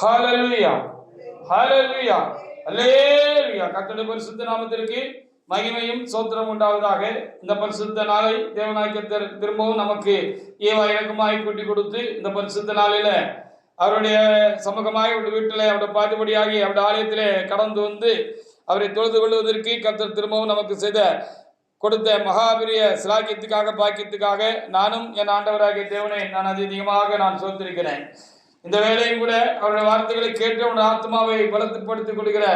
ஹல்லேலூயா, ஹல்லேலூயா, அல்லேலூயா. கர்த்தருடைய பரிசுத்த நாமத்திற்கு மகிமையும் சோத்திரம் உண்டாவதாக. இந்த பரிசுத்த நாளை தேவனாகிய கர்த்தர் திரும்பவும் நமக்கு ஏவா இறக்கமாய் கூட்டி கொடுத்து இந்த பரிசுத்த நாளில அவருடைய சமூகமாய் அவருடைய வீட்டில் அவருடைய பாதுபடியாகி அவருடைய ஆலயத்திலே கடந்து வந்து அவரை தொழுது கொள்வதற்கு கர்த்தர் திரும்பவும் நமக்கு செய்த கொடுத்த மகாபெரிய சிலாக்கியத்துக்காக பாக்கியத்துக்காக நானும் என் ஆண்டவராகிய தேவனை நான் அதிகமாக நான் சோத்திருக்கிறேன். இந்த வேலையும் கூட அவருடைய வார்த்தைகளை கேட்டு அவருடைய ஆத்மாவை பலப்படுத்திக் கொள்கிற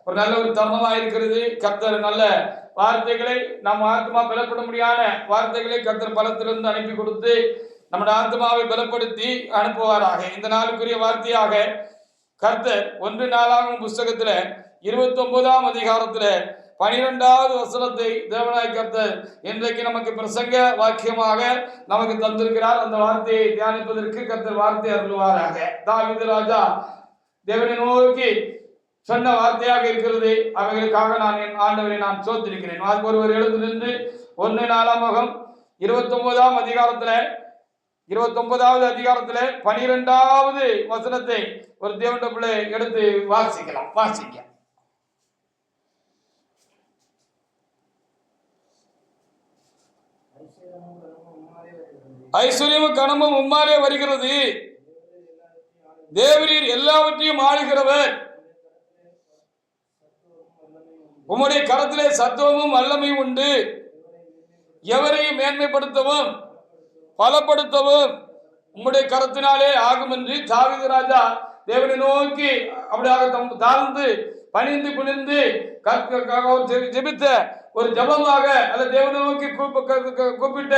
ஒரு நல்ல ஒரு தருணமாக இருக்கிறது. கர்த்தர் நல்ல வார்த்தைகளை நம்ம ஆத்மா பலப்பட முடியாத வார்த்தைகளை கர்த்தர் பலத்திலிருந்து அனுப்பி கொடுத்து நம்முடைய ஆத்மாவை பலப்படுத்தி அனுப்புவாராக. இந்த நாளுக்குரிய வார்த்தையாக கர்த்தர் 1 நாளாகும் புஸ்தகத்துல 29ஆம் அதிகாரத்துல 12வது வசனத்தை தேவனாய் கர்த்தர் இன்றைக்கு நமக்கு பிரசங்க வாக்கியமாக நமக்கு தந்திருக்கிறார். அந்த வார்த்தையை தியானிப்பதற்கு கர்த்தர் வார்த்தை அருள்வாராக. தாவீது ராஜா தேவனை நோக்கி சொன்ன வார்த்தையாக இருக்கிறது. அவைகளுக்காக நான் என் ஆண்டவரை நான் சோத்திருக்கிறேன். ஒருவர் எழுந்து நின்று 1 நாளாகமம் 29ஆம் அதிகாரத்துல 29வது அதிகாரத்துல 12வது வசனத்தை ஒரு தேவனுடைய பிள்ளை எடுத்து வாசிக்கலாம். வாசிக்க ஐஸ்வர்யமும் கனமும் உம்மாலே வருகிறது. தேவரீர் எல்லாவற்றையும் ஆளுகிறவர். உம்முடைய கரத்திலே சத்துவமும் வல்லமையும் உண்டு. எவரையும் மேன்மைப்படுத்தவும் பலப்படுத்தவும் உம்முடைய கரத்தினாலே ஆகும் என்று தாவீது ராஜா தேவனை நோக்கி அப்படியாக தாழ்ந்து பணிந்து குனிந்து ஜெபித்த ஒரு ஜபமாக அல்ல தேவனை நோக்கி கூப்பிட்ட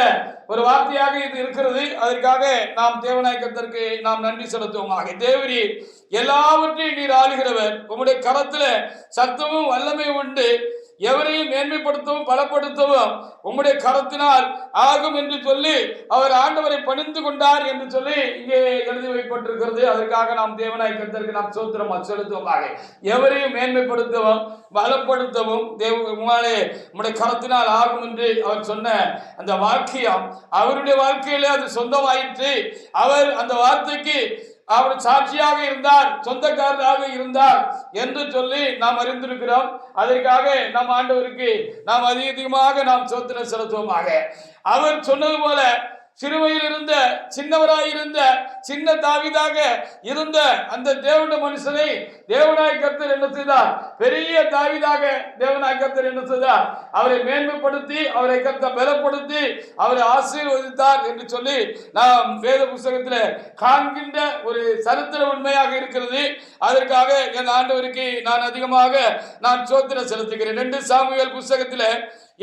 ஒரு வார்த்தையாக இது இருக்கிறது. அதற்காக நாம் தேவனாய் கர்த்தருக்கு நாம் நன்றி செலுத்துவோமாக. தேவரீர் எல்லாவற்றையும் நீர் ஆளுகிறவர். உம்முடைய கரத்துல சத்தமும் வல்லமை உண்டு. எவரையும் மேன்மைப்படுத்தவும் பலப்படுத்தவும் உம்முடைய கரத்தினால் ஆகும் என்று சொல்லி அவர் ஆண்டவரை பணிந்து கொண்டார் என்று சொல்லி இங்கே எழுதி வைக்கப்பட்டிருக்கிறது. அதற்காக நாம் தேவனாய் கர்த்தருக்கு நாம் சோத்திரம் செலுத்துவோமாக. எவரையும் மேன்மைப்படுத்தவும் பலப்படுத்தவும் உம்முடைய கரத்தினால் ஆகும் என்று அவர் சொன்ன அந்த வாக்கியம் அவருடைய வாழ்க்கையிலே அது சொந்தமாயிற்று. அவர் அந்த வார்த்தைக்கு அவர் சாட்சியாக இருந்தார், சொந்தக்காரராக இருந்தார் என்று சொல்லி நாம் அறிந்திருக்கிறோம். அதற்காக நம் ஆண்டவருக்கு நாம் அதிகமாக நாம் சோத்திரம் செலுத்துவோமாக. அவர் சொன்னது போல சிறுவையில் இருந்த சின்னவராயிருந்த சின்ன தாவீதாக இருந்த அந்த தேவனுடைய மனுஷனை தேவனாய் கர்த்தர் என்ன செய்தார்? பெரிய தாவீதாக தேவனாய் கர்த்தர் என்ன செய்தார்? அவரை மேன்மைப்படுத்தி அவரை கர்த்தர் பலப்படுத்தி அவரை ஆசீர்வதித்தார் என்று சொல்லி நாம் வேத புஸ்தகத்தில் காண்கின்ற ஒரு சரித்திர உண்மையாக இருக்கிறது. அதற்காக என் ஆண்டவருக்கு நான் அதிகமாக நான் சோத்திரம் செலுத்துகிறேன். 2 சாமுவேல் புஸ்தகத்தில்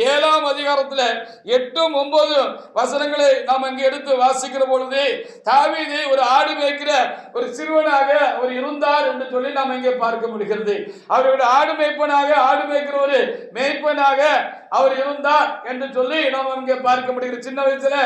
7ஆம் அதிகாரத்தில் 8, 9 வசனங்களை நாம் அங்கே எடுத்து வாசிக்கிற பொழுது தாவீது ஒரு ஆடு மேய்க்கிற ஒரு சிறுவனாக அவர் இருந்தார் என்று சொல்லி நாம் இங்கே பார்க்க முடிகிறது. அவருடைய ஆடு மேய்ப்பனாக ஆடு மேய்க்கிற ஒரு மேய்ப்பனாக அவர் இருந்தார் என்று சொல்லி நாம் இங்கே பார்க்க முடிகிறது. சின்ன வயசுல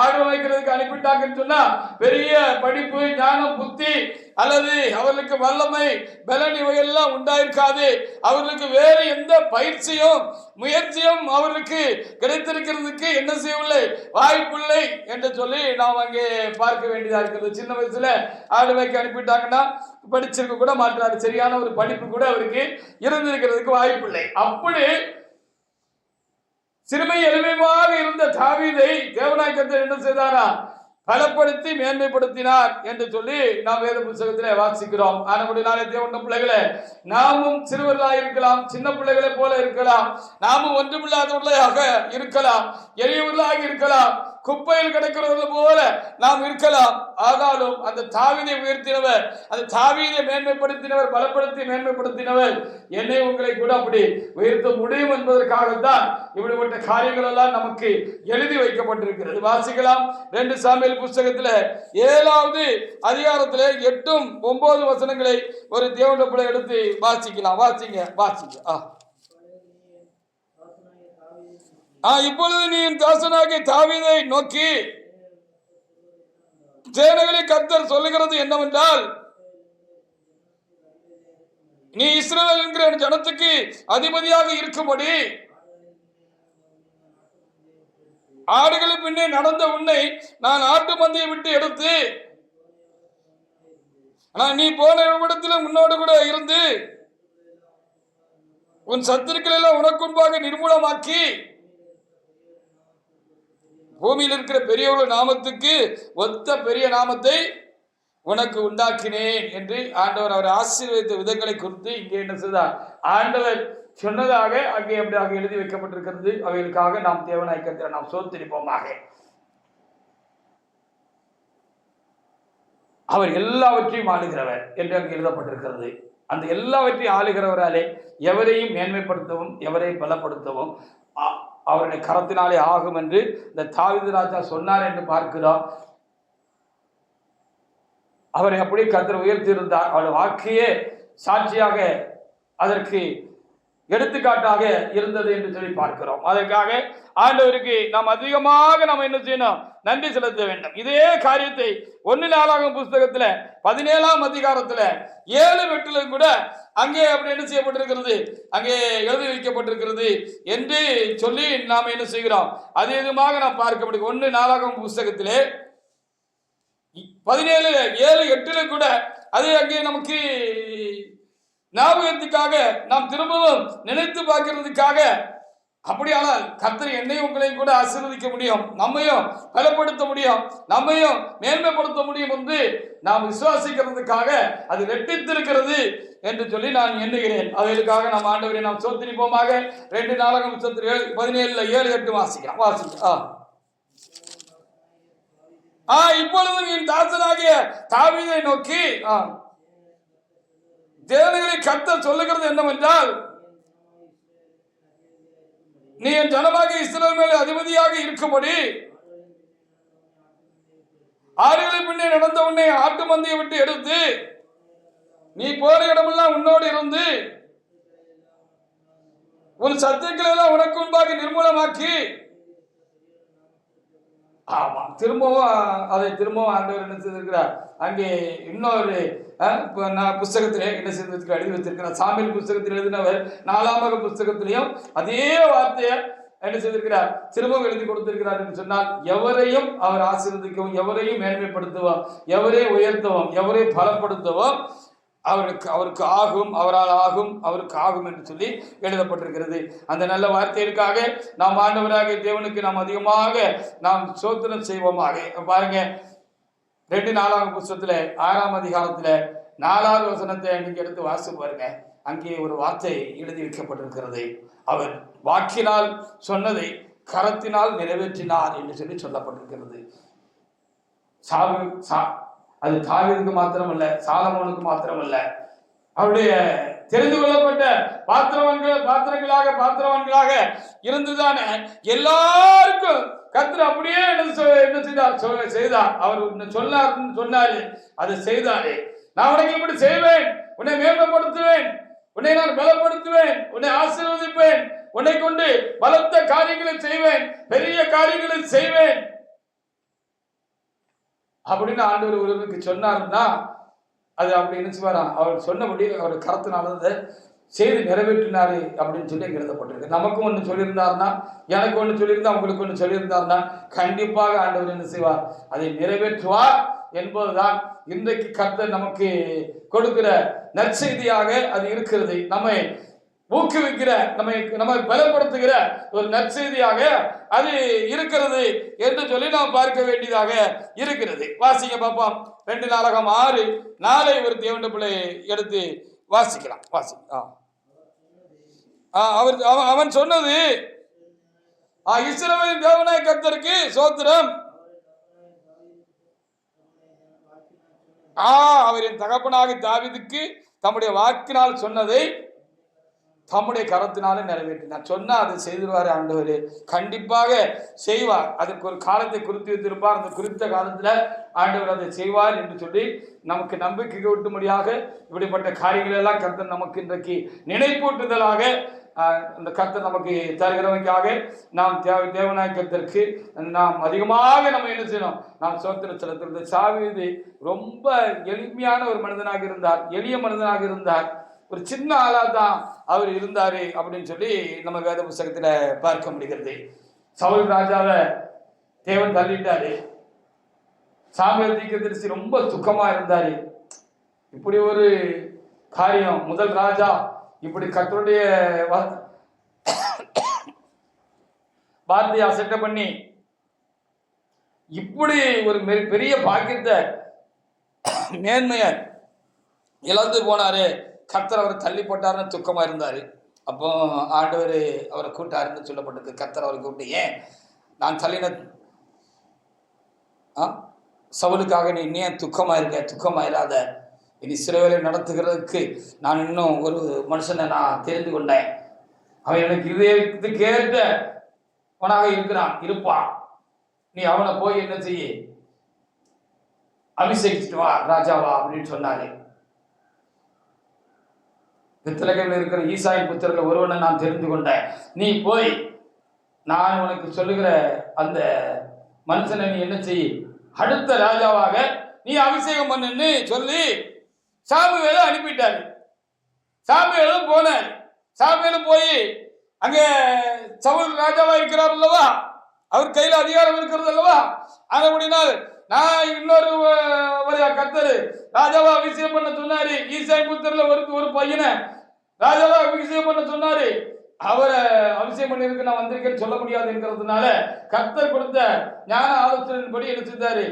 ஆடு மேய்க்கிறதுக்கு அனுப்பிட்டாங்கன்னு சொன்னா பெரிய படிப்பு ஞானம் புத்தி அல்லது அவர்களுக்கு வல்லமை பலன் இவையெல்லாம் உண்டாயிருக்காது. அவர்களுக்கு வேறு எந்த பயிற்சியும் முயற்சியும் அவர்களுக்கு கிடைத்திருக்கிறதுக்கு என்ன செய்யவில்லை, வாய்ப்பில்லை என்று சொல்லி நாம் அங்கே பார்க்க வேண்டியதா இருக்கிறது. சின்ன வயசுல ஆடு மேய்க்க அனுப்பிட்டாங்கன்னா படிச்சிருக்க கூட மாட்டாரு. சரியான ஒரு படிப்பு கூட அவருக்கு இருந்திருக்கிறதுக்கு வாய்ப்பில்லை. அப்படி சிறுமை எளிமையாக இருந்த தாவீதை தேவனாய் கர்த்தர் என்ன செய்தாரா? பலப்படுத்தி மேன்மைப்படுத்தினார் என்று சொல்லி நாம் வேத புத்தகத்தில் வாசிக்கிறோம். ஆனபடினாலே தேவனுடைய பிள்ளைகளே, நாமும் சிறுவர்களாக இருக்கலாம், சின்ன பிள்ளைகளை போல இருக்கலாம், நாமும் ஒன்றுமில்லாதவர்களாக இருக்கலாம், எளியவர்களாக இருக்கலாம், குப்பையில் கிடக்கிறது போல நாம் இருக்கலாம். ஆனாலும் அந்த தாவீதை உயர்த்தினவர், அந்த தாவீதை மேன்மைப்படுத்தினவர், பலப்படுத்தி மேன்மைப்படுத்தினவர் என்னை உங்களை கூட அப்படி உயர்த்த முடியும் என்பதற்காகத்தான் இப்படிப்பட்ட காரியங்கள் எல்லாம் நமக்கு எழுதி வைக்கப்பட்டிருக்கிறது. வாசிக்கலாம். 2 சாமுவேல் புஸ்தகத்தில் 7வது அதிகாரத்தில் 8, 9 வசனங்களை ஒரு தேவனுடைய பிள்ளை எடுத்து வாசிக்கலாம். வாசிங்க. இப்பொழுது நீ தாசனாகிய தாவீதை நோக்கி சேனைகளை கர்த்தர் சொல்லுகிறது என்னவென்றால், நீ இஸ்ரவேல் என்கிற ஜனத்துக்கு அதிபதியாக இருக்கும்படி ஆடுகளின் பின்னே நடந்த உன்னை நான் ஆட்டு மந்தையை விட்டு எடுத்து ஆனா நீ போன இடத்துல முன்னோடு கூட இருந்து உன் சத்துருக்கள் எல்லாம் உனக்கு முன்பாக நிர்மூலமாக்கி பூமியில் இருக்கிற பெரியவர்கள் நாமத்துக்கு ஒத்த பெரிய நாமத்தை உனக்கு உண்டாக்கினேன் என்று ஆண்டவர் அவர் ஆசீர்வதித்த விதங்களை குறித்து இங்கே என்ன செய்தார்? ஆண்டவர் சொன்னதாக அங்கே அப்படியாக எழுதி வைக்கப்பட்டிருக்கிறது. அவைகளுக்காக நாம் தேவனாய் கர்த்தரை நாம் சோத்திரிப்போமாக. அவர் எல்லாவற்றையும் ஆளுகிறவர் என்று அங்கு எழுதப்பட்டிருக்கிறது. அந்த எல்லாவற்றையும் ஆளுகிறவராலே எவரையும் மேன்மைப்படுத்தவும் எவரையும் பலப்படுத்தவும் அவருடைய கரத்தினாலே ஆகும் என்று இந்த தாவீது ராஜா சொன்னார் என்று பார்க்கிறோம். அவரை அப்படியே கர்த்தர் உயர்த்தியிருந்தார். அவருடைய வாக்கையே சாட்சியாக அதற்கு எடுத்துக்காட்டாக இருந்தது என்று சொல்லி பார்க்கிறோம். அதற்காக ஆண்டவருக்கு நாம் அதிகமாக நாம் என்ன செய்யணும்? நன்றி செலுத்த வேண்டும். இதே காரியத்தை 1 நாளாகமம் புஸ்தகத்துல 17ஆம் அதிகாரத்துல 7:8 கூட அங்கே அப்படி என்ன செய்யப்பட்டிருக்கிறது? அங்கே எழுதி வைக்கப்பட்டிருக்கிறது என்று சொல்லி நாம் என்ன செய்கிறோம்? அதிகமாக நாம் பார்க்க முடியும். 1 நாளாகமம் புஸ்தகத்திலே 17:7-8 கூட அது அங்கே நமக்கு ஞாபகத்துக்காக நாம் திரும்பவும் நினைத்து பார்க்கிறதுக்காக. அப்படியானால் கர்த்தர் என்னையும் உங்களையும் கூட ஆசீர்வதிக்க முடியும், நம்மையும் பலப்படுத்த முடியும், நம்மையும் மேன்மைப்படுத்த முடியும் என்று நாம் விசுவாசிக்கிறதுக்காக அது ரெட்டித்திருக்கிறது என்று சொல்லி நான் எண்ணுகிறேன். அவைகளுக்காக நாம் ஆண்டவரை நாம் சோத்திரிப்போமாக. 2 நாளாகமம் 17:7-8 வாசிக்கலாம். இப்பொழுதும் என் தாசனாகிய தாவீதை நோக்கி தேவர்களை கர்த்தர் சொல்லுகிறது என்னவென்றால், நீ என் ஜனமாக இஸ்ரவேல் மேல் அதிபதியாக இருக்கும்படி ஆடுகளை பின்னே நடந்த உன்னை ஆட்டு மந்தையை விட்டு எடுத்து நீ போற இடமெல்லாம் உன்னோடு இருந்து உன் சத்துக்களை எல்லாம் உனக்கு முன்பாக நிர்மூலமாக்கி. ஆமா, திரும்பவும் ஆண்டவர் என்ன செய்திருக்கிறார்? அங்கே இன்னொரு புஸ்தகத்திலே என்ன செய்திருக்கிறார்? எழுதி வச்சிருக்கிறார். சாமுவேல் புஸ்தகத்தில் எழுதினவர் 4ஆம் புஸ்தகத்திலையும் அதே வார்த்தையை என்ன செய்திருக்கிறார்? திரும்பவும் எழுதி கொடுத்திருக்கிறார் என்று சொன்னால், எவரையும் அவர் ஆசீர்வதிக்கவும் எவரையும் மேன்மைப்படுத்தவும் எவரையும் உயர்த்தவும் எவரையும் பலப்படுத்தவும் அவருக்கு ஆகும், அவரால் ஆகும், அவருக்கு ஆகும் என்று சொல்லி எழுதப்பட்டிருக்கிறது. அந்த நல்ல வார்த்தைகளுக்காக நாம் ஆண்டவராகிய தேவனுக்கு நாம் அதிகமாக நாம் ஸ்தோத்திரம் செய்வோமாக. பாருங்க, 2 நாளாகமம் புஸ்தகத்துல 6ஆம் அதிகாரத்துல 4வது வசனத்தை நீங்க எடுத்து வாசித்து பாருங்க. அங்கே ஒரு வார்த்தை எழுதி வைக்கப்பட்டிருக்கிறது. அவர் வாக்கினால் சொன்னதை கரத்தினால் நிறைவேற்றினார் என்று சொல்லி சொல்லப்பட்டிருக்கிறது. அது தாவீதுக்கு மாத்திரமல்ல, சாலமோனுக்கு மாத்திரமல்ல, அவருடைய தெரிந்து கொள்ளப்பட்ட பாத்திரவான்களாக இருந்துதானே எல்லாருக்கும் கர்த்தர் அப்படியே என்ன செய்தார்? அவர் சொன்னாரு, அதை செய்தாரே. நான் உனக்கு இப்படி செய்வேன், உன்னை மேம்படுத்துவேன், உன்னை நான் பலப்படுத்துவேன், உன்னை ஆசீர்வதிப்பேன், உன்னை கொண்டு பலத்த காரியங்களை செய்வேன், பெரிய காரியங்களை செய்வேன் அப்படின்னு ஆண்டவர் ஒருவருக்கு சொன்னார்னா அது அப்படி நினைச்சுவாரா? அவர் சொன்னபடி அவர் கரத்தினால செய்து நிறைவேற்றினாரு அப்படின்னு சொல்லி எழுதப்பட்டிருக்கு. நமக்கும் ஒன்று சொல்லியிருந்தாருன்னா, எனக்கு ஒன்று சொல்லியிருந்தா, உங்களுக்கு ஒன்று சொல்லியிருந்தாருன்னா கண்டிப்பாக ஆண்டவர் என்ன செய்வார்? அதை நிறைவேற்றுவார் என்பதுதான் இன்றைக்கு கர்த்தர் நமக்கு கொடுக்கிற நற்செய்தியாக அது இருக்கிறது. நம்மை ஊக்குவிக்கிற, நம்மை பலப்படுத்துகிற ஒரு நற்செய்தியாக அது இருக்கிறது என்று சொல்லி நாம் பார்க்க வேண்டியதாக இருக்கிறது. வாசிங்க பாப்போம். 2 நாளாகமம் 6:4 ஒரு தேவனுடைய பிள்ளை எடுத்து வாசிக்கலாம். அவன் சொன்னது, இஸ்ரவேலின் தேவனாய கர்த்தருக்கு ஸ்தோத்திரம். அவரின் தகப்பனாகிய தாவீதுக்கு தம்முடைய வாக்கினால் சொன்னதை தம்முடைய கரத்தினாலே நிறைவேற்றினார். சொன்னா அதை செய்திருவார் ஆண்டவர், கண்டிப்பாக செய்வார். அதற்கு ஒரு காலத்தை குறித்து வைத்திருப்பார். அந்த குறித்த காலத்துல ஆண்டவர் அதை செய்வார் என்று சொல்லி நமக்கு நம்பிக்கை ஊட்டும்படியாக இப்படிப்பட்ட காரியங்கள் எல்லாம் கர்த்தர் நமக்கு இன்றைக்கு நினைப்பூட்டுதலாக அந்த கர்த்தர் நமக்கு தருகிறவனுக்காக நாம் தேவனாய கர்த்தருக்கு நாம் அதிகமாக நம்ம என்ன செய்யணும்? நாம் ஸ்தோத்திரம் செலுத்துறது. தாவீது ரொம்ப எளிமையான ஒரு மனிதனாக இருந்தார், எளிய மனிதனாக இருந்தார், ஒரு சின்ன ஆளா தான் அவர் இருந்தாரு அப்படின்னு சொல்லி நம்ம வேத புஸ்தகத்துல பார்க்க முடிகிறது. சவுல் ராஜாவை தேவன் தள்ளிட்டாரு. சாமுவேல் தீர்க்கதரிசி ரொம்ப துக்கமா இருந்தாரு. இப்படி ஒரு காரியம், முதல் ராஜா இப்படி கர்த்தருடைய வார்த்தையை அசட்டை பண்ணி இப்படி ஒரு பெரிய பாக்கியத்தை மேன்மைய இழந்து போனாரு. கர்த்தர் அவரை தள்ளி போட்டாருன்னு துக்கமா இருந்தாரு. அப்போ ஆண்டவர் அவரை கூட்டாருன்னு சொல்லப்பட்டது. கர்த்தர் அவரை கூப்பிட்டு, ஏன் நான் தள்ளின சவுலுக்காக நீ இன்னும் துக்கமா இருக்க? துக்கமாயிராத, இனி சிலுவையிலே நடத்துகிறதுக்கு நான் இன்னும் ஒரு மனுஷனை நான் தெரிந்து கொண்டேன். அவன் எனக்கு இதயத்துக்கு கேட்டவனாக இருப்பான். நீ அவனை போய் என்ன செய்ய, அபிஷேகிச்சுட்டு வா ராஜாவா அப்படின்னு சொன்னாரு. பெத்லகேமில் இருக்கிற ஈசாயின் புத்திரர்கள் ஒருவனை நான் தெரிந்து கொண்டேன். நீ போய் நான் உனக்கு சொல்லுகிற அந்த மனுஷனை நீ என்ன செய்ய, அடுத்த ராஜாவாக நீ அபிஷேகம் பண்ணுன்னு சொல்லி சாமுவேலை அனுப்பிட்டாரு. சாமுவேலும் போனார். சாமுவேலும் போய் அங்க சவுல் ராஜாவா இருக்கிறார் அல்லவா, அவர் கையில அதிகாரம் இருக்கிறது அல்லவா. அப்படினால் நான் இன்னொரு கர்த்தர் ராஜாவா அபிஷேகம் பண்ண சொன்னாரு. ஈசாய் புத்திரல ஒரு பையனை ராஜாவா அபிஷேகம் பண்ண சொன்னாரு. அவரை அபிஷேகம் பண்ணிருக்கு நான் வந்திருக்கேன்னு சொல்ல முடியாது என்கிறதுனால கர்த்தர் கொடுத்த ஞான ஆலோசனையின்படி என்ன செஞ்சாரு,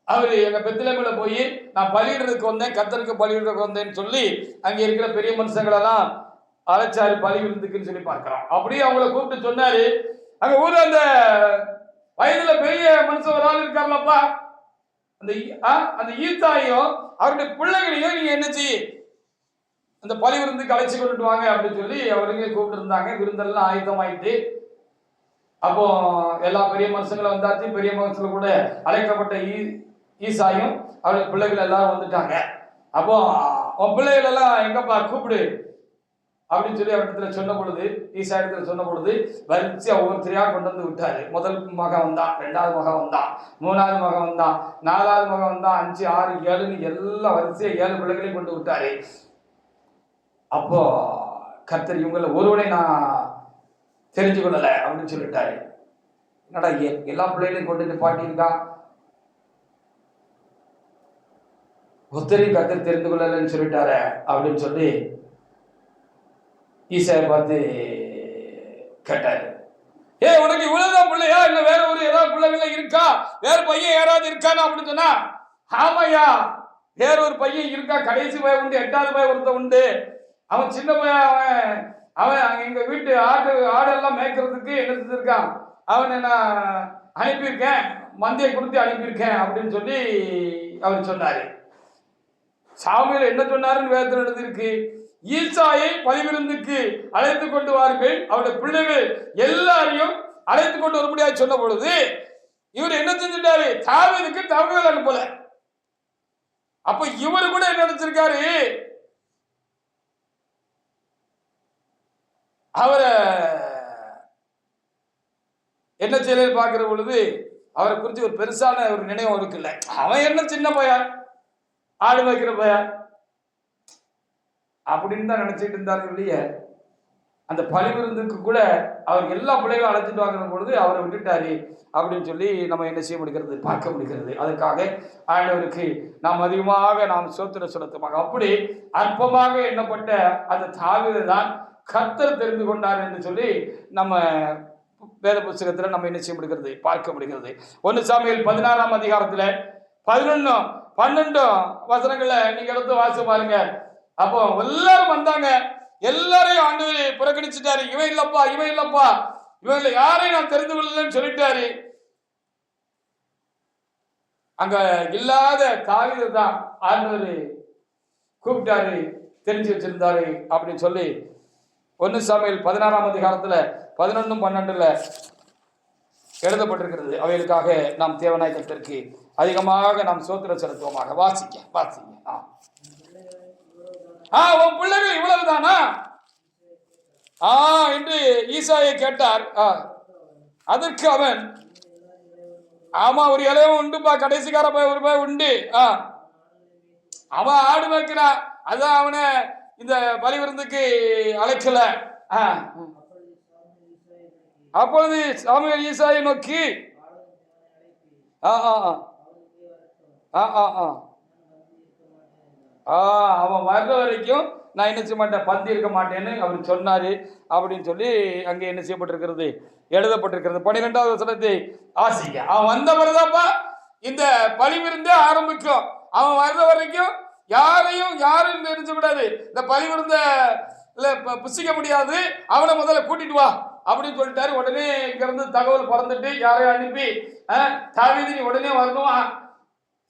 அவரு எங்க பெத்லகேமில போய் நான் பலியிடுறதுக்கு வந்தேன், கர்த்தருக்கு பலியிடுறதுக்கு வந்தேன்னு சொல்லி அங்க இருக்கிற பெரிய மனுஷங்களெல்லாம் அழைச்சாரு பலி விருந்துக்குன்னு சொல்லி பார்க்கிறோம். அப்படியே அவங்கள கூப்பிட்டு சொன்னாரு. அங்க ஊர்ல அந்த வயதுல பெரிய மனுஷன் ஒரு ஆள் இருக்காருலப்பா, அந்த ஈசாயும் அவருடைய பிள்ளைகளையும் நீங்க என்ன செய்ய, அந்த பலி விருந்துக்கு அழைச்சி கொண்டுட்டு வாங்க அப்படின்னு சொல்லி அவர்களே கூப்பிட்டு இருந்தாங்க. விருந்தெல்லாம் ஆயுதமாயிட்டு அப்போ எல்லா பெரிய மனுஷங்களும் வந்தாச்சு. பெரிய மனுஷங்கள கூட அழைக்கப்பட்ட ஈசாயும் அவருடைய பிள்ளைகள் எல்லாரும் வந்துட்டாங்க. அப்போ உன் பிள்ளைகள் எல்லாம் எங்கப்பா கூப்பிடு அப்படின்னு சொல்லி அவரிடத்துல சொன்ன பொழுது, ஈசா இடத்துல சொன்ன பொழுது வரிசையா ஒவ்வொருத்தரையா கொண்டு வந்து விட்டாரு. முதல் மகன் வந்தான், 2வது மகன் வந்தான், 3வது மகன் வந்தான், 4வது மகன் வந்தான், 5, 6, 7 எல்லாம் வரிசையா 7 பிள்ளைகளையும் கொண்டு விட்டாரு. அப்போ கர்த்தர் இவங்கள ஒருவனை நான் தெரிஞ்சு கொள்ளல அப்படின்னு சொல்லிட்டாரு. என்னடா எல்லா பிள்ளைகளையும் கொண்டு பாட்டியிருக்கா, ஒருத்தரையும் கர்த்தர் தெரிந்து கொள்ளலன்னு சொல்லிட்டாரு அப்படின்னு சொல்லி ஈசாயை பார்த்து கேட்டாரு. உனக்கு இவ்வளவுதான் பிள்ளையா, இல்ல வேற ஒரு ஏதாவது பிள்ளைகள் இருக்கா, வேற பையன் யாராவது இருக்கானா அப்படின்னு சொன்னா, ஆமையா வேற ஒரு பையன் இருக்கா, கடைசி பையன் உண்டு, 8வது பையன் ஒருத்த உண்டு, அவன் சின்ன பையன், அவன் எங்க வீட்டு ஆடெல்லாம் மேய்க்கிறதுக்கு என்ன செஞ்சிருக்கான், அவனை நான் அனுப்பியிருக்கேன், மந்தையை கொடுத்து அனுப்பியிருக்கேன் அப்படின்னு சொல்லி அவர் சொன்னாரு. சாமுவேல் என்ன சொன்னாருன்னு வேதத்தில் எழுதியிருக்கு, ஈசாயை பலிவிருந்துக்கு அழைத்து கொண்டு வாருங்கள், அவருடைய பிள்ளைகள் எல்லாரையும் அழைத்து கொண்டு வரும்படியாக சொன்ன பொழுது இவர் என்ன செஞ்சிட்டாரு, தாவீதுக்கு தகவல் அனுப்பல. அப்ப இவரு கூட என்ன நினைச்சிருக்காரு, அவரை என்ன செய்ய பார்க்கிற பொழுது அவரை குறித்து ஒரு பெருசான ஒரு நினைவு இருக்குல்ல, அவன் என்ன சின்ன பையன், ஆடு வைக்கிற பையன் அப்படின்னு தான் நினைச்சிட்டு இருந்தாரு இல்லையே. அந்த பலி விருந்துக்கு கூட அவர் எல்லா பிள்ளைகளும் அழைச்சிட்டு வாங்குற பொழுது அவரை விட்டுட்டாரு அப்படின்னு சொல்லி நம்ம என்ன செய்ய முடிகிறது, பார்க்க முடிகிறது. அதுக்காக ஆண்டவருக்கு நாம் அதிகமாக நாம் சோத்திர செலுத்துமாக. அப்படி அற்பமாக எண்ணப்பட்ட அந்த தாவீதை தான் கர்த்தர் தெரிந்து கொண்டார் என்று சொல்லி நம்ம வேத புத்தகத்தில் நம்ம என்ன செய்ய முடிகிறது, பார்க்க முடிகிறது. 1 சாமுவேல் 16ஆம் அதிகாரத்துல 11, 12 வசனங்களை நீங்க எடுத்து வாசி பாருங்க. அப்போ எல்லாரும் வந்தாங்க, எல்லாரையும் ஆண்டவர் புறக்கணிச்சுட்டாரு. இவன் இல்லப்பா, இவன் இல்லப்பா, இவங்கள யாரையும் நான் தெரிந்து கொள்ளலன்னு சொல்லிட்டாரு. அங்க இல்லாத தாவீதை தான் ஆண்டவர் கூப்பிட்டாரு, தெரிஞ்சு வச்சிருந்தாரு அப்படின்னு சொல்லி 1 சாமுவேல் 16ஆம் அதிகாரத்துல 11, 12 எழுதப்பட்டிருக்கிறது. அவைகளுக்காக நாம் தேவனாய் கர்த்தருக்கு அதிகமாக நாம் சோத்திர செலுத்துவோமாக. வாசிக்க உன் பிள்ளைகள் இவ்வளவுதானா என்று ஈசாயை கேட்டார். அதற்கு அவன், ஆமா ஒரு இலையும் உண்டுப்பா, கடைசிக்கார போய் ஒரு போய் உண்டு, அவன் ஆடு வைக்கிறான், அதான் அவனை இந்த பலி விருந்துக்கு அழைக்கல. அப்பொழுது சாமுவேல் ஈசாயை நோக்கி அவன் வர்ற வரைக்கும் நான் என்ன செய்ய மாட்டேன், பந்தி இருக்க மாட்டேன்னு அவர் சொன்னாரு அப்படின்னு சொல்லி அங்கே என்ன செய்யப்பட்டிருக்கிறது, எழுதப்பட்டிருக்கிறது. 12வது வசனத்தை ஆசிங்க. அவன் வந்த பிறதாப்பா இந்த பலிவிருந்தே ஆரம்பிக்கும். அவன் வர்ற வரைக்கும் யாரும் தெரிஞ்சக்கூடாது, இந்த பலிவிருந்த புசிக்க முடியாது, அவனை முதல்ல கூட்டிட்டு வா அப்படின்னு சொல்லிட்டாரு. உடனே இங்க இருந்து தகவல் பறந்துட்டு யாரையும் அனுப்பி, தாவீது நீ உடனே வரணும்,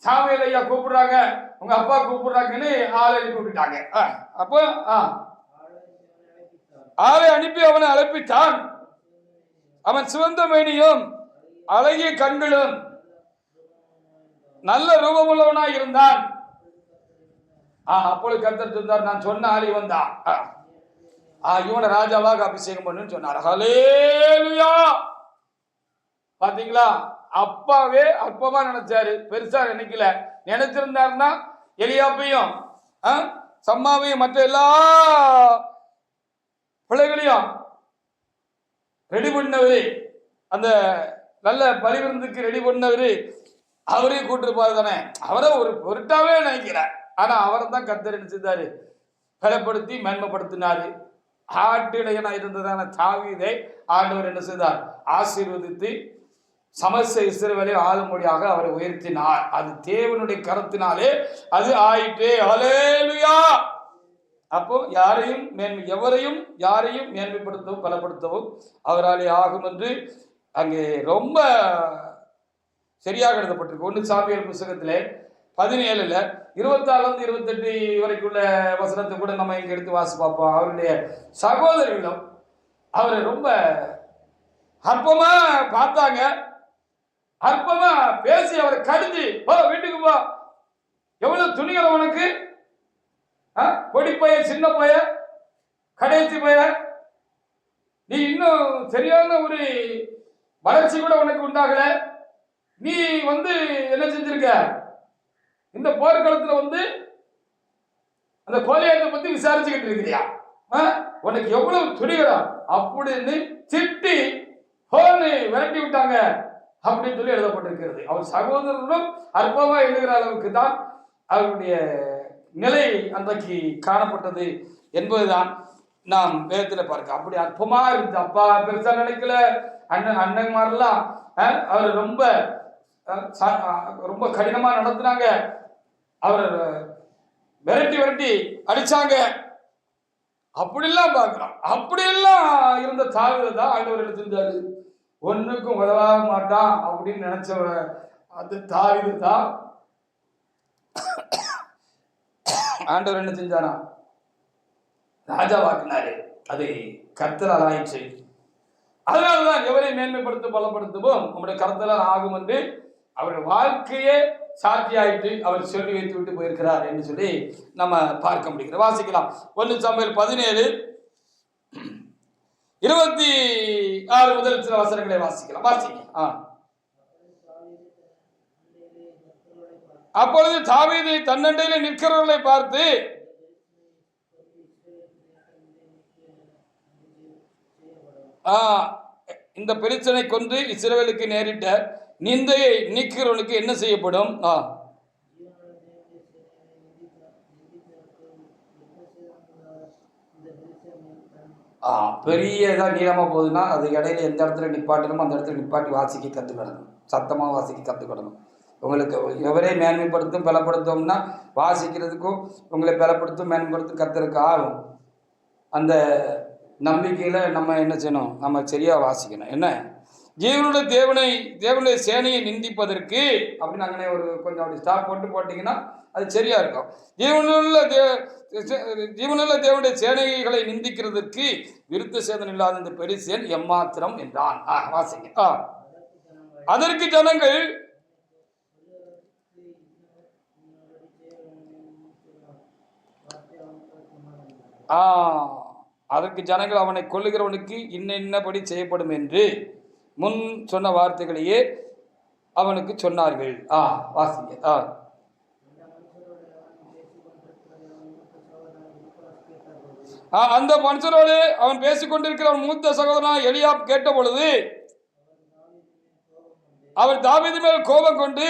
சாமுவேல் ஐயா கூப்பிடுறாங்க, உங்க அப்பா கூப்பிடுறாங்கன்னு ஆளை அனுப்பி விட்டுட்டாங்க. அப்போ ஆளை அனுப்பி அவனை அழைப்பித்தான். அவன் சிவந்த மேனியும் அழகிய கண்களும் நல்ல ரூபமுள்ளவனா இருந்தான். அப்பொழுது கர்த்தர் சொன்னார், நான் சொன்ன ஆளி வந்தான், இவனை ராஜாவாக அபிஷேகம் பண்ணுன்னு சொன்னார். ஹல்லேலூயா. பாத்தீங்களா, அப்பாவே அற்பமா நினைச்சாரு, பெருசா நினைக்கல. நினைச்சிருந்தாருன்னா எலியாப்பையும் சம்மாவையும் மற்ற எல்லா பிள்ளைகளையும் ரெடி பண்ணவரு, அந்த நல்ல பலிவிருந்துக்கு ரெடி பண்ணவரு அவரையும் கூட்டிருப்பாரு தானே. அவரை ஒரு பொருட்டாவே நினைக்கிறார். ஆனா அவரை தான் கர்த்தர் நினைச்சிருந்தாரு, பலப்படுத்தி மேன்மைப்படுத்தினாரு. ஆட்டிடையனா இருந்ததான தாவீதை ஆண்டவர் என்ன செய்தார், ஆசீர்வதித்து சமஸ்த இஸ்ரவேலை ஆளும்படியாக அவரை உயர்த்தினார். அது தேவனுடைய கரத்தினாலே அது ஆயிற்றே. ஹல்லேலூயா. அப்போ எவரையும் மேன்மைப்படுத்தவும் பலப்படுத்தவும் அவராலே ஆகும் என்று அங்கே ரொம்ப சரியாக எழுதப்பட்டிருக்கு. 1 சாமுவேல் புத்தகத்திலே 17ல் 26 28 வரைக்குள்ள வசனத்தை கூட நம்ம இங்க எடுத்து வாசி பார்ப்போம். அவருடைய சகோதரர்களும் அவரை ரொம்ப அற்பமா பார்த்தாங்க, அற்பமா பேசி அவரை கடிஞ்சு, போ வீட்டுக்கு போ, எவ்வளவு துணிகிற உனக்கு, கொடி பைய, சின்ன பைய, கடைசி பைய, நீ இன்னும் சரியான ஒரு வளர்ச்சி கூட உனக்கு உண்டாகல, நீ என்ன செஞ்சிருக்க, இந்த போர்க்களத்துல அந்த கோலியாத்தை பத்தி விசாரிச்சுக்கிட்டு இருக்கிறியா, உனக்கு எவ்வளவு துணிகிறோம் அப்படின்னு திட்டி விரட்டி விட்டாங்க அப்படின்னு சொல்லி எழுதப்பட்டிருக்கிறது. அவர் சகோதரர்களும் அற்பமா எழுதுகிற அளவுக்கு தான் அவருடைய நிலை அன்றைக்கு காணப்பட்டது என்பதுதான் நாம் வேதத்தில் பார்க்க. அப்படி அற்பமா இருந்துச்சு. அப்பா பெருசா நினைக்கல, அண்ணன்மாரெல்லாம் அவர் ரொம்ப கடினமா நடத்துனாங்க, அவர் விரட்டி அடிச்சாங்க. அப்படிலாம் பார்க்கிறோம். அப்படியெல்லாம் இருந்த தாவீது தான் ஆண்டவர் என்ன செஞ்சாரு, ஒன்னுக்கும் உதவாக மாட்டான் அப்படின்னு நினைச்சவ அது தாவீது தான் ஆண்டவர் என்ன செஞ்சாரா, ராஜாவாக்கினாரு. அது கர்த்தரால் ஆயிற்று. அதனால்தான் எவரை மேன்மைப்படுத்த பலப்படுத்தவும் உங்களுடைய கர்த்தரால் ஆகும் என்று அவருடைய வாழ்க்கையே சாட்சியாயிட்டு அவர் சொல்லி வைத்து விட்டு போயிருக்கிறார் என்று சொல்லி நம்ம பார்க்க முடிகிறது. வாசிக்கலாம். 1 சாமுவேல் 17 26 முதல் சில வசனங்களை வாசிக்கலாம். வாசிங்க. அப்பொழுது தாவீது தன்னண்டையிலே நிற்கிறவர்களை பார்த்து, இந்த பெலிஸ்தனை கொன்று இஸ்ரவேலுக்கு நேரிட்ட நிந்தையை நீக்கிறவனுக்கு என்ன செய்யப்படும்? பெரியதா நீளமா போகுதுன்னா அது இடையில எந்த இடத்துல நிப்பாட்டணுமோ அந்த இடத்துல நிப்பாட்டி வாசிக்க கற்றுக்கிடணும், சத்தமாக வாசிக்க கற்றுக்கிடணும். உங்களுக்கு எவரே மேன்மைப்படுத்தும் பலப்படுத்தோம்னா வாசிக்கிறதுக்கும் உங்களை பலப்படுத்தும் மேன்மைப்படுத்தும் கர்த்தருக்கு ஆகும். அந்த நம்பிக்கையில் நம்ம என்ன செய்யணும், நம்ம சரியாக வாசிக்கணும். என்ன ஜீவனுடைய தேவனுடைய சேனையை நிந்திப்பதற்கு அப்படின்னு அங்கே ஒரு கொஞ்சம் அப்படி ஸ்டாப் போட்டிங்கன்னா அது சரியா இருக்கும். ஜீவனுள்ள தேவனுடைய சேனைகளை நிந்திக்கிறதற்கு விருத்த சேதனம் இல்லாத இந்த பெலிஸ்தியன் எம்மாத்திரம் என்றான். வாசிங்க. அதற்கு ஜனங்கள் அவனை கொல்லுகிறவனுக்கு இன்னபடி செய்யப்படும் என்று முன் சொன்ன வார்த்தைகளையே அவனுக்கு சொன்னார்கள். வாசிங்க. அந்த மனுஷரோடு அவன் பேசிக்கொண்டிருக்கிற மூத்த சகோதரன் எலியாப் கேட்ட பொழுது அவர் தாவீது மேல் கோபம் கொண்டு,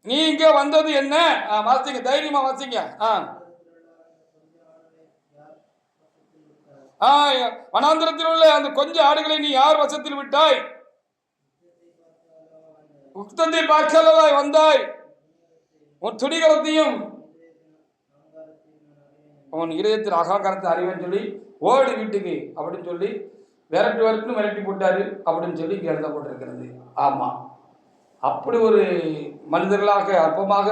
நீ இங்க வந்தது என்ன? வாசிங்க, தைரியமா வாசிங்க. வனாந்திரத்தில் உள்ள அந்த கொஞ்சம் ஆடுகளை நீ யார் வசத்தில் விட்டாய்? உக்தத்தை பார்க்கலவாய் வந்தாய். உன் துணிகரத்தையும் உன் இதயத்தில் அகாகாரத்தை அறிவேன்னு சொல்லி ஓடி வீட்டுக்கு அப்படின்னு சொல்லி விரட்டு விரட்டி போட்டாரு அப்படின்னு சொல்லி இங்கே எழுதப்பட்டிருக்கிறது. ஆமா, அப்படி ஒரு மனிதர்களாக அற்பமாக